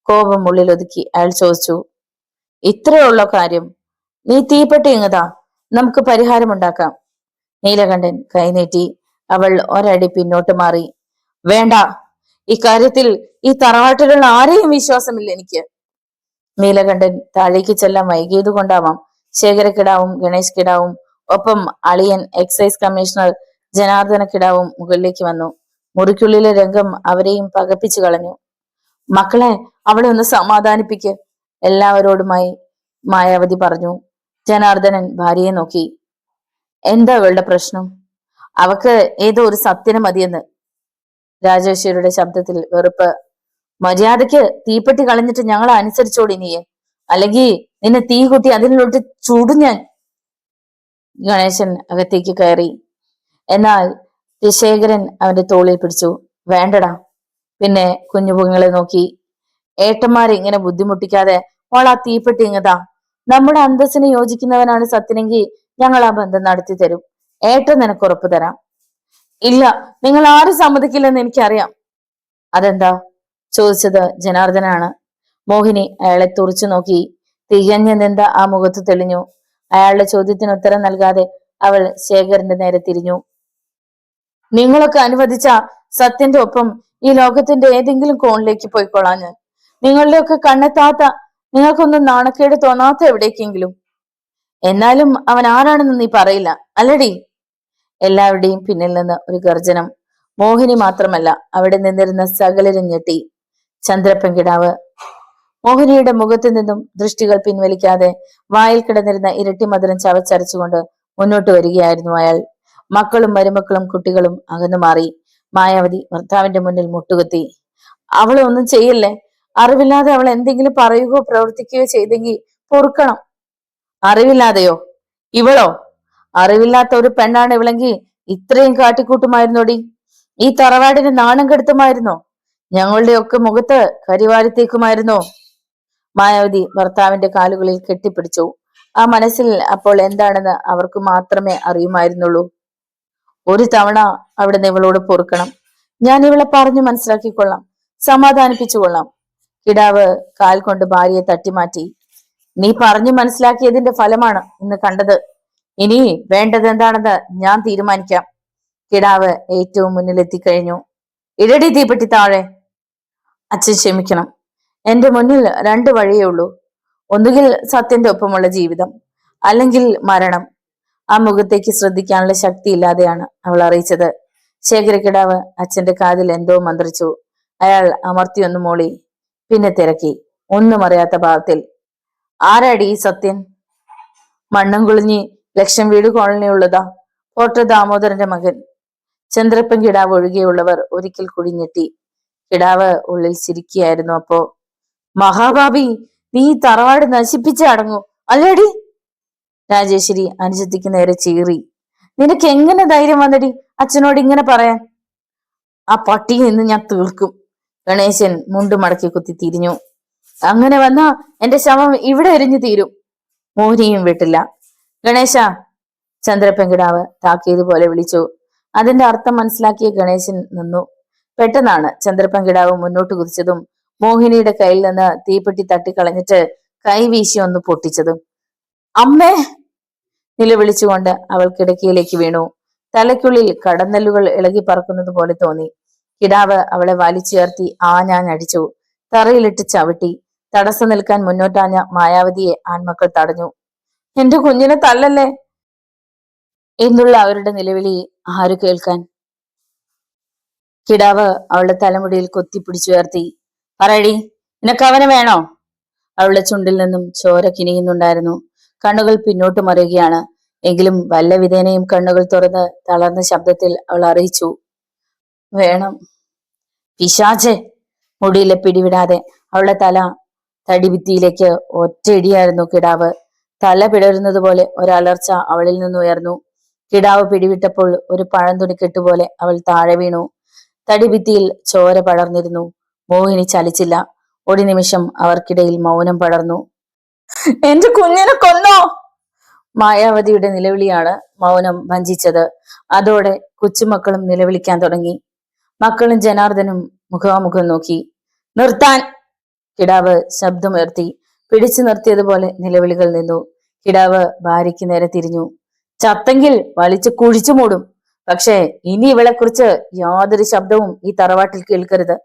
കോപം ഉള്ളിലൊതുക്കി അയാൾ ചോദിച്ചു, ഇത്രയുള്ള കാര്യം? നീ തീപ്പെട്ടി ഇങ്ങതാ, നമുക്ക് പരിഹാരമുണ്ടാക്കാം. നീലകണ്ഠൻ കൈനീട്ടി. അവൾ ഒരടി പിന്നോട്ട് മാറി. വേണ്ട, ഇക്കാര്യത്തിൽ ഈ തറവാട്ടിലുള്ള ആരെയും വിശ്വാസമില്ല എനിക്ക്. നീലകണ്ഠൻ താഴേക്ക് ചെല്ലാൻ വൈകിയത് കൊണ്ടാവാം ശേഖരക്കിടാവും ഗണേശ് കിടാവും ഒപ്പം അളിയൻ എക്സൈസ് കമ്മീഷണർ ജനാർദ്ദന കിടാവും മുകളിലേക്ക് വന്നു. മുറിക്കുള്ളിലെ രംഗം അവരെയും പകപ്പിച്ചു കളഞ്ഞു. മക്കളെ, അവളെ ഒന്ന് സമാധാനിപ്പിക്ക്, എല്ലാവരോടുമായി മായാവതി പറഞ്ഞു. ജനാർദ്ദനൻ ഭാര്യയെ നോക്കി. എന്താ അവളുടെ പ്രശ്നം? അവക്ക് ഏതോ ഒരു സത്യന് മതിയെന്ന്. രാജേശ്വരിയുടെ ശബ്ദത്തിൽ വെറുപ്പ്. മര്യാദയ്ക്ക് തീപ്പെട്ടി കളഞ്ഞിട്ട് ഞങ്ങളെ അനുസരിച്ചോടി നീ, അല്ലെങ്കിൽ നിന്നെ തീ കുട്ടി അതിനോട്ട് ചൂടും ഞാൻ. ഗണേശൻ അകത്തേക്ക് കയറി. എന്നാൽ ശേഖരൻ അവന്റെ തോളിൽ പിടിച്ചു. വേണ്ടടാ. പിന്നെ കുഞ്ഞുപുങ്ങളെ നോക്കി. ഏട്ടന്മാരെ ഇങ്ങനെ ബുദ്ധിമുട്ടിക്കാതെ ഓൾ ആ തീപ്പെട്ടി ഇങ്ങതാ. നമ്മുടെ അന്തസ്സിന് യോജിക്കുന്നവനാണ് സത്യനെങ്കിൽ ഞങ്ങൾ ആ ബന്ധം നടത്തി തരും. ഏട്ടൻ നിനക്ക് ഉറപ്പ് തരാം. ഇല്ല, നിങ്ങൾ ആരും സമ്മതിക്കില്ലെന്ന് എനിക്കറിയാം. അതെന്താ? ചോദിച്ചത് ജനാർദ്ദനാണ്. മോഹിനി അയാളെ തുറച്ചു നോക്കി. തികഞ്ഞ നിന്ദ ആ മുഖത്ത് തെളിഞ്ഞു. അയാളുടെ ചോദ്യത്തിന് ഉത്തരം നൽകാതെ അവൾ ശേഖരന്റെ നേരെ തിരിഞ്ഞു. നിങ്ങളൊക്കെ അനുവദിച്ച സത്യന്റെ ഒപ്പം ഈ ലോകത്തിന്റെ ഏതെങ്കിലും കോണിലേക്ക് പോയിക്കൊള്ളാൻ ഞാൻ. നിങ്ങളുടെയൊക്കെ കണ്ണെത്താത്ത, നിങ്ങൾക്കൊന്നും നാണക്കേട് തോന്നാത്ത എവിടേക്കെങ്കിലും. എന്നാലും അവൻ ആരാണെന്ന് നീ പറയില്ല അല്ലടി? എല്ലാവരുടെയും പിന്നിൽ നിന്ന് ഒരു ഗർജനം. മോഹിനി മാത്രമല്ല, അവിടെ നിന്നിരുന്ന സകലരും ഞെട്ടി. ചന്ദ്രപ്പൻ കിടാവ് മോഹിനിയുടെ മുഖത്തു നിന്നും ദൃഷ്ടികൾ പിൻവലിക്കാതെ വായിൽ കിടന്നിരുന്ന ഇരട്ടി മധുരം ചവച്ചരച്ചുകൊണ്ട് മുന്നോട്ട് വരികയായിരുന്നു അയാൾ. മക്കളും മരുമക്കളും കുട്ടികളും അകന്നു മാറി. മായാവതി ഭർത്താവിന്റെ മുന്നിൽ മുട്ടുകുത്തി. അവളെ ഒന്നും ചെയ്യല്ലേ. അറിവില്ലാതെ അവൾ എന്തെങ്കിലും പറയുകയോ പ്രവർത്തിക്കുകയോ ചെയ്തെങ്കിൽ പൊറുക്കണം. അറിവില്ലാതെയോ? ഇവളോ? അറിവില്ലാത്ത ഒരു പെണ്ണാണ് ഇവളെങ്കിൽ ഇത്രയും കാട്ടിക്കൂട്ടുമായിരുന്നോടി? ഈ തറവാടിന് നാണം കെടുത്തുമായിരുന്നോ? ഞങ്ങളുടെ ഒക്കെ മുഖത്ത് കരിവാരിത്തേക്കുമായിരുന്നോ? മായാവതി ഭർത്താവിന്റെ കാലുകളിൽ കെട്ടിപ്പിടിച്ചു. ആ മനസ്സിൽ അപ്പോൾ എന്താണെന്ന് അവർക്ക് മാത്രമേ അറിയുമായിരുന്നുള്ളൂ. ഒരു തവണ അവിടുന്ന് ഇവളോട് പൊറുക്കണം. ഞാൻ ഇവളെ പറഞ്ഞു മനസ്സിലാക്കിക്കൊള്ളാം, സമാധാനിപ്പിച്ചു കൊള്ളാം. കിടാവ് കാൽ കൊണ്ട് ഭാര്യയെ തട്ടിമാറ്റി. നീ പറഞ്ഞു മനസ്സിലാക്കിയതിന്റെ ഫലമാണ് ഇന്ന് കണ്ടത്. ഇനി വേണ്ടത് എന്താണെന്ന് ഞാൻ തീരുമാനിക്കാം. കിടാവ് ഏറ്റവും മുന്നിലെത്തിക്കഴിഞ്ഞു. ഇടടി തീപ്പെട്ടി താഴെ. അച്ഛൻ ക്ഷമിക്കണം. എന്റെ മുന്നിൽ രണ്ട് വഴിയേ ഉള്ളൂ. ഒന്നുകിൽ സത്യന്റെ ഒപ്പമുള്ള ജീവിതം, അല്ലെങ്കിൽ മരണം. ആ മുഖത്തേക്ക് ശ്രദ്ധിക്കാനുള്ള ശക്തി ഇല്ലാതെയാണ് അവൾ അറിയിച്ചത്. ശേഖരക്കിടാവ് അച്ഛന്റെ കാതിൽ എന്തോ മന്ത്രിച്ചു. അയാൾ അമർത്തിയൊന്നു മൂളി. പിന്നെ തിരക്കി, ഒന്നും അറിയാത്ത ഭാവത്തിൽ. ആരാടി ഈ സത്യൻ? മണ്ണും കുളിഞ്ഞി ലക്ഷം വീട് കോളനി ഉള്ളതാ. പോട്ട ദാമോദരന്റെ മകൻ. ചന്ദ്രപ്പൻ കിടാവ് ഒഴികെയുള്ളവർ ഒരിക്കൽ കുഴിഞ്ഞെട്ടി. കിടാവ് ഉള്ളിൽ ചിരിക്കുകയായിരുന്നു. അപ്പോ, മഹാഭാബി, നീ തറവാട് നശിപ്പിച്ച് അടങ്ങൂ അല്ലേടി? രാജേശ്വരി അനുജത്തിക്ക് നേരെ ചീറി. നിനക്ക് എങ്ങനെ ധൈര്യം വന്നടി അച്ഛനോട് ഇങ്ങനെ പറയാൻ? ആ പട്ടിയെ ഇന്ന് ഞാൻ തീർക്കും. ഗണേശൻ മുണ്ടു മടക്കി കുത്തി തിരിഞ്ഞു. അങ്ങനെ വന്നാ എന്റെ ശവം ഇവിടെ എരിഞ്ഞു തീരും. മോഹിനിയും വിട്ടില്ല. ഗണേശ, ചന്ദ്രപ്പൻ കിടാവ് താക്കിയത് പോലെ വിളിച്ചു. അതിന്റെ അർത്ഥം മനസ്സിലാക്കിയ ഗണേശൻ നിന്നു. പെട്ടെന്നാണ് ചന്ദ്രപ്പൻ കിടാവ് മുന്നോട്ട് കുതിച്ചതും മോഹിനിയുടെ കയ്യിൽ നിന്ന് തീപ്പെട്ടി തട്ടിക്കളഞ്ഞിട്ട് കൈ വീശി ഒന്ന് പൊട്ടിച്ചതും. അമ്മേ! നിലവിളിച്ചുകൊണ്ട് അവൾ കിടക്കയിലേക്ക് വീണു. തലയ്ക്കുള്ളിൽ കടന്നല്ലുകൾ ഇളകി പറക്കുന്നത് പോലെ തോന്നി. കിടാവ് അവളെ വലിച്ചുയർത്തി ആഞ്ഞാഞ്ഞടിച്ചു. തറയിലിട്ട് ചവിട്ടി. തടസ്സം നിൽക്കാൻ മുന്നോട്ടാഞ്ഞ മായാവതിയെ ആൺമക്കൾ തടഞ്ഞു. എന്റെ കുഞ്ഞിനെ തല്ലല്ലേ എന്നുള്ള അവരുടെ നിലവിളി ആരു കേൾക്കാൻ? കിടാവ് അവളുടെ തലമുടിയിൽ കൊത്തിപ്പിടിച്ചുയർത്തി. പറയടി, നിനക്ക് അവനെ വേണോ? അവളുടെ ചുണ്ടിൽ നിന്നും ചോര കിനിയുന്നുണ്ടായിരുന്നു. കണ്ണുകൾ പിന്നോട്ട് മറിയുകയാണ്. എങ്കിലും വല്ല വിധേനയും കണ്ണുകൾ തുറന്ന് തളർന്ന ശബ്ദത്തിൽ അവൾ അറിയിച്ചു, വേണം. പിശാചെ! മുടിയിലെ പിടിവിടാതെ അവളുടെ തല തടിഭിത്തിയിലേക്ക് ഒറ്റയിടിയായിരുന്നു കിടാവ്. തല പിടരുന്നത് പോലെ ഒരലർച്ച അവളിൽ നിന്ന് ഉയർന്നു. കിടാവ് പിടിവിട്ടപ്പോൾ ഒരു പഴംതുണിക്കെട്ടുപോലെ അവൾ താഴെ വീണു. തടിഭിത്തിയിൽ ചോര പടർന്നിരുന്നു. മോഹിനി ചലിച്ചില്ല. ഒരു നിമിഷം അവർക്കിടയിൽ മൗനം പടർന്നു. എന്റെ കുഞ്ഞിനെ കൊന്നോ? മായാവതിയുടെ നിലവിളിയാണ് മൗനം ഭഞ്ജിച്ചത്. അതോടെ കൊച്ചുമക്കളും നിലവിളിക്കാൻ തുടങ്ങി. മക്കളും ജനാർദ്ദനും മുഖാമുഖം നോക്കി. നിർത്താൻ! കിടാവ് ശബ്ദമുയർത്തി. പിടിച്ചു നിർത്തിയതുപോലെ നിലവിളികൾ നിന്നു. കിടാവ് ഭാര്യയ്ക്ക് നേരെ തിരിഞ്ഞു. ചത്തെങ്കിൽ വലിച്ചു കുഴിച്ചു മൂടും. പക്ഷേ ഇനി ഇവളെക്കുറിച്ച് യാതൊരു ശബ്ദവും ഈ തറവാട്ടിൽ കേൾക്കരുത്.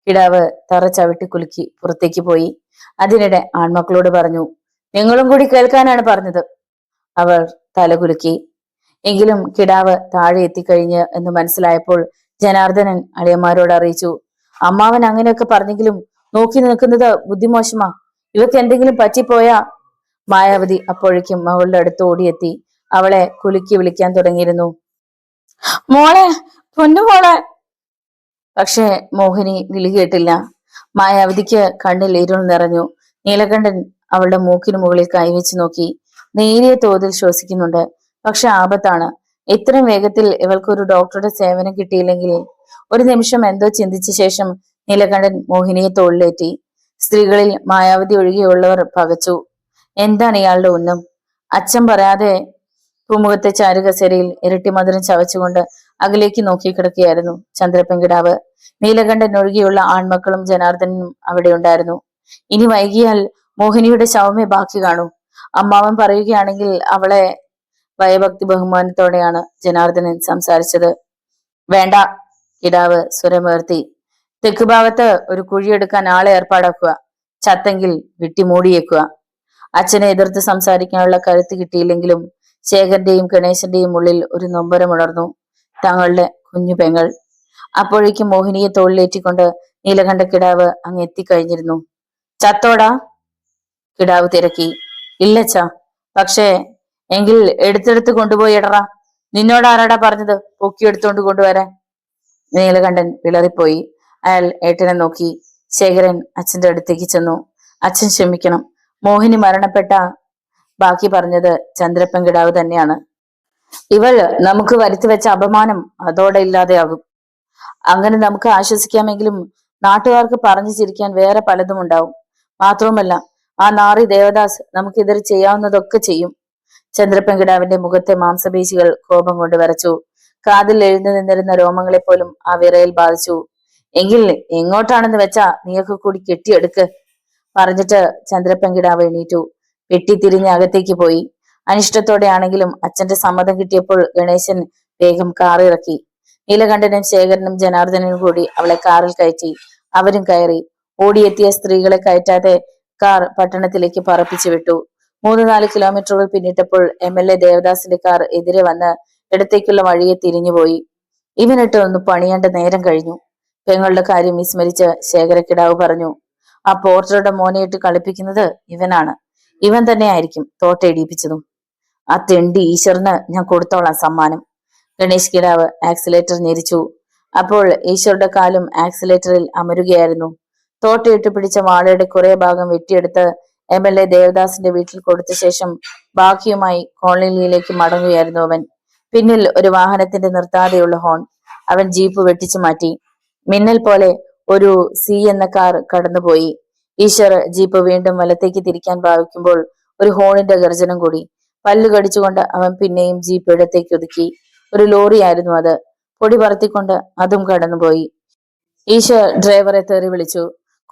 കിടാവ് തറ ചവിട്ടി കുലുക്കി പുറത്തേക്ക് പോയി. അതിനിടെ ആൺമക്കളോട് പറഞ്ഞു, നിങ്ങളും കൂടി കേൾക്കാനാണ് പറഞ്ഞത്. അവർ തലകുലുക്കി. എങ്കിലും കിടാവ് താഴെ എത്തിക്കഴിഞ്ഞ് എന്ന് മനസ്സിലായപ്പോൾ ജനാർദ്ദനൻ അളിയന്മാരോട് അറിയിച്ചു, അമ്മാവൻ അങ്ങനെയൊക്കെ പറഞ്ഞെങ്കിലും നോക്കി നിൽക്കുന്നത് ബുദ്ധിമോശമാ. ഇവക്ക് എന്തെങ്കിലും പറ്റിപ്പോയാ. മായാവതി അപ്പോഴേക്കും മകളുടെ അടുത്ത് ഓടിയെത്തി അവളെ കുലുക്കി വിളിക്കാൻ തുടങ്ങിയിരുന്നു. മോളെ, പൊന്നുമോളെ. പക്ഷേ മോഹിനി വിളി കേട്ടില്ല. മായാവതിക്ക് കണ്ണിൽ ഇരുൾ നിറഞ്ഞു. നീലകണ്ഠൻ അവളുടെ മൂക്കിന് മുകളിൽ കൈവച്ച് നോക്കി. നേരിയ തോതിൽ ശ്വസിക്കുന്നുണ്ട്. പക്ഷെ ആപത്താണ്. ഇത്രയും വേഗത്തിൽ ഇവൾക്ക് ഒരു ഡോക്ടറുടെ സേവനം കിട്ടിയില്ലെങ്കിൽ. ഒരു നിമിഷം എന്തോ ചിന്തിച്ച ശേഷം നീലകണ്ഠൻ മോഹിനിയെ തോളിലേറ്റി. സ്ത്രീകളിൽ മായാവതി ഒഴികെയുള്ളവർ പകച്ചു. എന്താണ് ഇയാളുടെ ഉന്നം? അച്ഛൻ പറയാതെ പൂമുഖത്തെ ചാരുകസേരയിൽ ഇരട്ടി മധുരം ചവച്ചുകൊണ്ട് അകലേക്ക് നോക്കി കിടക്കുകയായിരുന്നു ചന്ദ്രപ്പെങ്കിടാവ്. നീലകണ്ഠൻ ഒഴികെയുള്ള ആൺമക്കളും ജനാർദ്ദനും അവിടെ ഉണ്ടായിരുന്നു. ഇനി വൈകിയാൽ മോഹിനിയുടെ ശവമേ ബാക്കി കാണൂ. അമ്മാവൻ പറയുകയാണെങ്കിൽ അവളെ ഭയഭക്തി ബഹുമാനത്തോടെയാണ് ജനാർദ്ദനൻ സംസാരിച്ചത്. വേണ്ട, കിടാവ് സ്വരമുയർത്തി. തെക്ക് ഭാഗത്ത് ഒരു കുഴിയെടുക്കാൻ ആളെ ഏർപ്പാടാക്കുക. ചത്തെങ്കിൽ വെട്ടി മൂടിയേക്കുക. അച്ഛനെ എതിർത്ത് സംസാരിക്കാനുള്ള കരുത്ത് കിട്ടിയില്ലെങ്കിലും ശേഖരന്റെയും ഗണേശന്റെയും ഉള്ളിൽ ഒരു നൊമ്പരമുണർന്നു. തങ്ങളുടെ കുഞ്ഞു പെങ്ങൾ. അപ്പോഴേക്കും മോഹിനിയെ തോളിലേറ്റിക്കൊണ്ട് നീലകണ്ഠ കിടാവ് അങ്ങ് എത്തിക്കഴിഞ്ഞിരുന്നു. ചത്തോടാ? കിടാവ് തിരക്കി. ഇല്ലച്ചാ. പക്ഷേ എങ്കിൽ എടുത്തെടുത്ത് കൊണ്ടുപോയി ഇടറാ. നിന്നോട് ആരാടാ പറഞ്ഞത് പൊക്കിയെടുത്തോണ്ട് കൊണ്ടുവരാൻ? നീലകണ്ഠൻ വിളറിപ്പോയി. അയാൾ ഏട്ടനെ നോക്കി. ശേഖരൻ അച്ഛന്റെ അടുത്തേക്ക് ചെന്നു. അച്ഛൻ ക്ഷമിക്കണം. മോഹിനി മരണപ്പെട്ട ബാക്കി പറഞ്ഞത് ചന്ദ്രപ്പൻ കിടാവ് തന്നെയാണ്. ഇവൾ നമുക്ക് വരുത്തി വെച്ച അപമാനം അതോടെ ഇല്ലാതെയാകും. അങ്ങനെ നമുക്ക് ആശ്വസിക്കാമെങ്കിലും നാട്ടുകാർക്ക് പറഞ്ഞു ചിരിക്കാൻ വേറെ പലതും ഉണ്ടാവും. മാത്രവുമല്ല, ആ നാറി ദേവദാസ് നമുക്കെതിരെ ചെയ്യാവുന്നതൊക്കെ ചെയ്യും. ചന്ദ്രപ്പൻ കിടാവിന്റെ മുഖത്തെ മാംസപേശികൾ കോപം കൊണ്ട് വരച്ചു. കാതിൽ എഴുന്നു നിന്നിരുന്ന രോമങ്ങളെ പോലും ആ വിറയിൽ ബാധിച്ചു. എങ്കിൽ എങ്ങോട്ടാണെന്ന് വെച്ചാ നീയൊക്കെ കൂടി കെട്ടിയെടുക്ക്. പറഞ്ഞിട്ട് ചന്ദ്രപ്പൻ കിടാവ് എണീറ്റു. വെട്ടി തിരിഞ്ഞ് അകത്തേക്ക് പോയി. അനിഷ്ടത്തോടെയാണെങ്കിലും അച്ഛന്റെ സമ്മതം കിട്ടിയപ്പോൾ ഗണേശൻ വേഗം കാറിറക്കി. നീലകണ്ഠനും ശേഖരനും ജനാർദ്ദനും കൂടി അവളെ കാറിൽ കയറ്റി. അവരും കയറി. ഓടിയെത്തിയ സ്ത്രീകളെ കയറ്റാതെ കാർ പട്ടണത്തിലേക്ക് പറപ്പിച്ചു വിട്ടു. 3-4 കിലോമീറ്ററുകൾ പിന്നിട്ടപ്പോൾ MLA ദേവദാസിന്റെ കാർ എതിരെ വന്ന് ഇടത്തേക്കുള്ള വഴിയെ തിരിഞ്ഞുപോയി. ഇവനിട്ട് ഒന്ന് പണിയേണ്ട നേരം കഴിഞ്ഞു. പെങ്ങളുടെ കാര്യം വിസ്മരിച്ച് ശേഖരക്കിടാവ് പറഞ്ഞു, ആ പോർട്ടറുടെ മോനെയിട്ട് കളിപ്പിക്കുന്നത് ഇവനാണ്. ഇവൻ തന്നെ ആയിരിക്കും തോട്ടയിടിപ്പിച്ചതും. ആ തെണ്ടി ഈശ്വറിന് ഞാൻ കൊടുത്തോളാം സമ്മാനം. ഗണേഷ് കിടാവ് ആക്സിലേറ്റർ ഞെരിച്ചു. അപ്പോൾ ഈശ്വറുടെ കാലും ആക്സിലേറ്ററിൽ അമരുകയായിരുന്നു. തോട്ടയിട്ട് പിടിച്ച വാളയുടെ കുറെ ഭാഗം വെട്ടിയെടുത്ത് MLA ദേവദാസിന്റെ വീട്ടിൽ കൊടുത്ത ശേഷം ബാക്കിയുമായി കോളനിയിലേക്ക് മടങ്ങുകയായിരുന്നു അവൻ. പിന്നിൽ ഒരു വാഹനത്തിന്റെ നിർത്താതെയുള്ള ഹോൺ. അവൻ ജീപ്പ് വെട്ടിച്ചു മാറ്റി. മിന്നൽ പോലെ ഒരു C എന്ന കാർ കടന്നുപോയി. ഈശ്വർ ജീപ്പ് വീണ്ടും വലത്തേക്ക് തിരിക്കാൻ ഭാവിക്കുമ്പോൾ ഒരു ഹോണിന്റെ ഗർജനം കൂടി. പല്ലു കടിച്ചുകൊണ്ട് അവൻ പിന്നെയും ജീപ്പ് ഇടത്തേക്ക് ഒതുക്കി. ഒരു ലോറിയായിരുന്നു അത്. പൊടി പറത്തിക്കൊണ്ട് അതും കടന്നുപോയി. ഈശ്വർ ഡ്രൈവറെ തെറി വിളിച്ചു.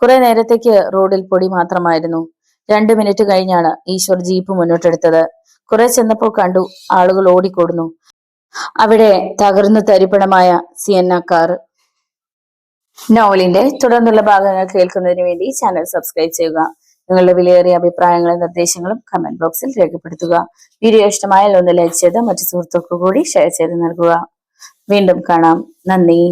കുറെ നേരത്തേക്ക് റോഡിൽ പൊടി മാത്രമായിരുന്നു. 2 മിനിറ്റ് കഴിഞ്ഞാണ് ഈശ്വർ ജീപ്പ് മുന്നോട്ടെടുത്തത്. കുറെ ചെന്നപ്പോൾ കണ്ടു ആളുകൾ ഓടിക്കൂടുന്നു. അവിടെ തകർന്നു തരിപ്പണമായ സിയന്ന കാർ. നോവലിന്റെ തുടർന്നുള്ള ഭാഗങ്ങൾ കേൾക്കുന്നതിന് വേണ്ടി ചാനൽ സബ്സ്ക്രൈബ് ചെയ്യുക. നിങ്ങളുടെ വിലയേറിയ അഭിപ്രായങ്ങളും നിർദ്ദേശങ്ങളും കമന്റ് ബോക്സിൽ രേഖപ്പെടുത്തുക. വീഡിയോ ഇഷ്ടമായാൽ ഒന്ന് ലൈക്ക് ചെയ്ത് മറ്റു സുഹൃത്തുക്കൾക്ക് കൂടി ഷെയർ ചെയ്ത് നൽകുക. വീണ്ടും കാണാം. നന്ദി.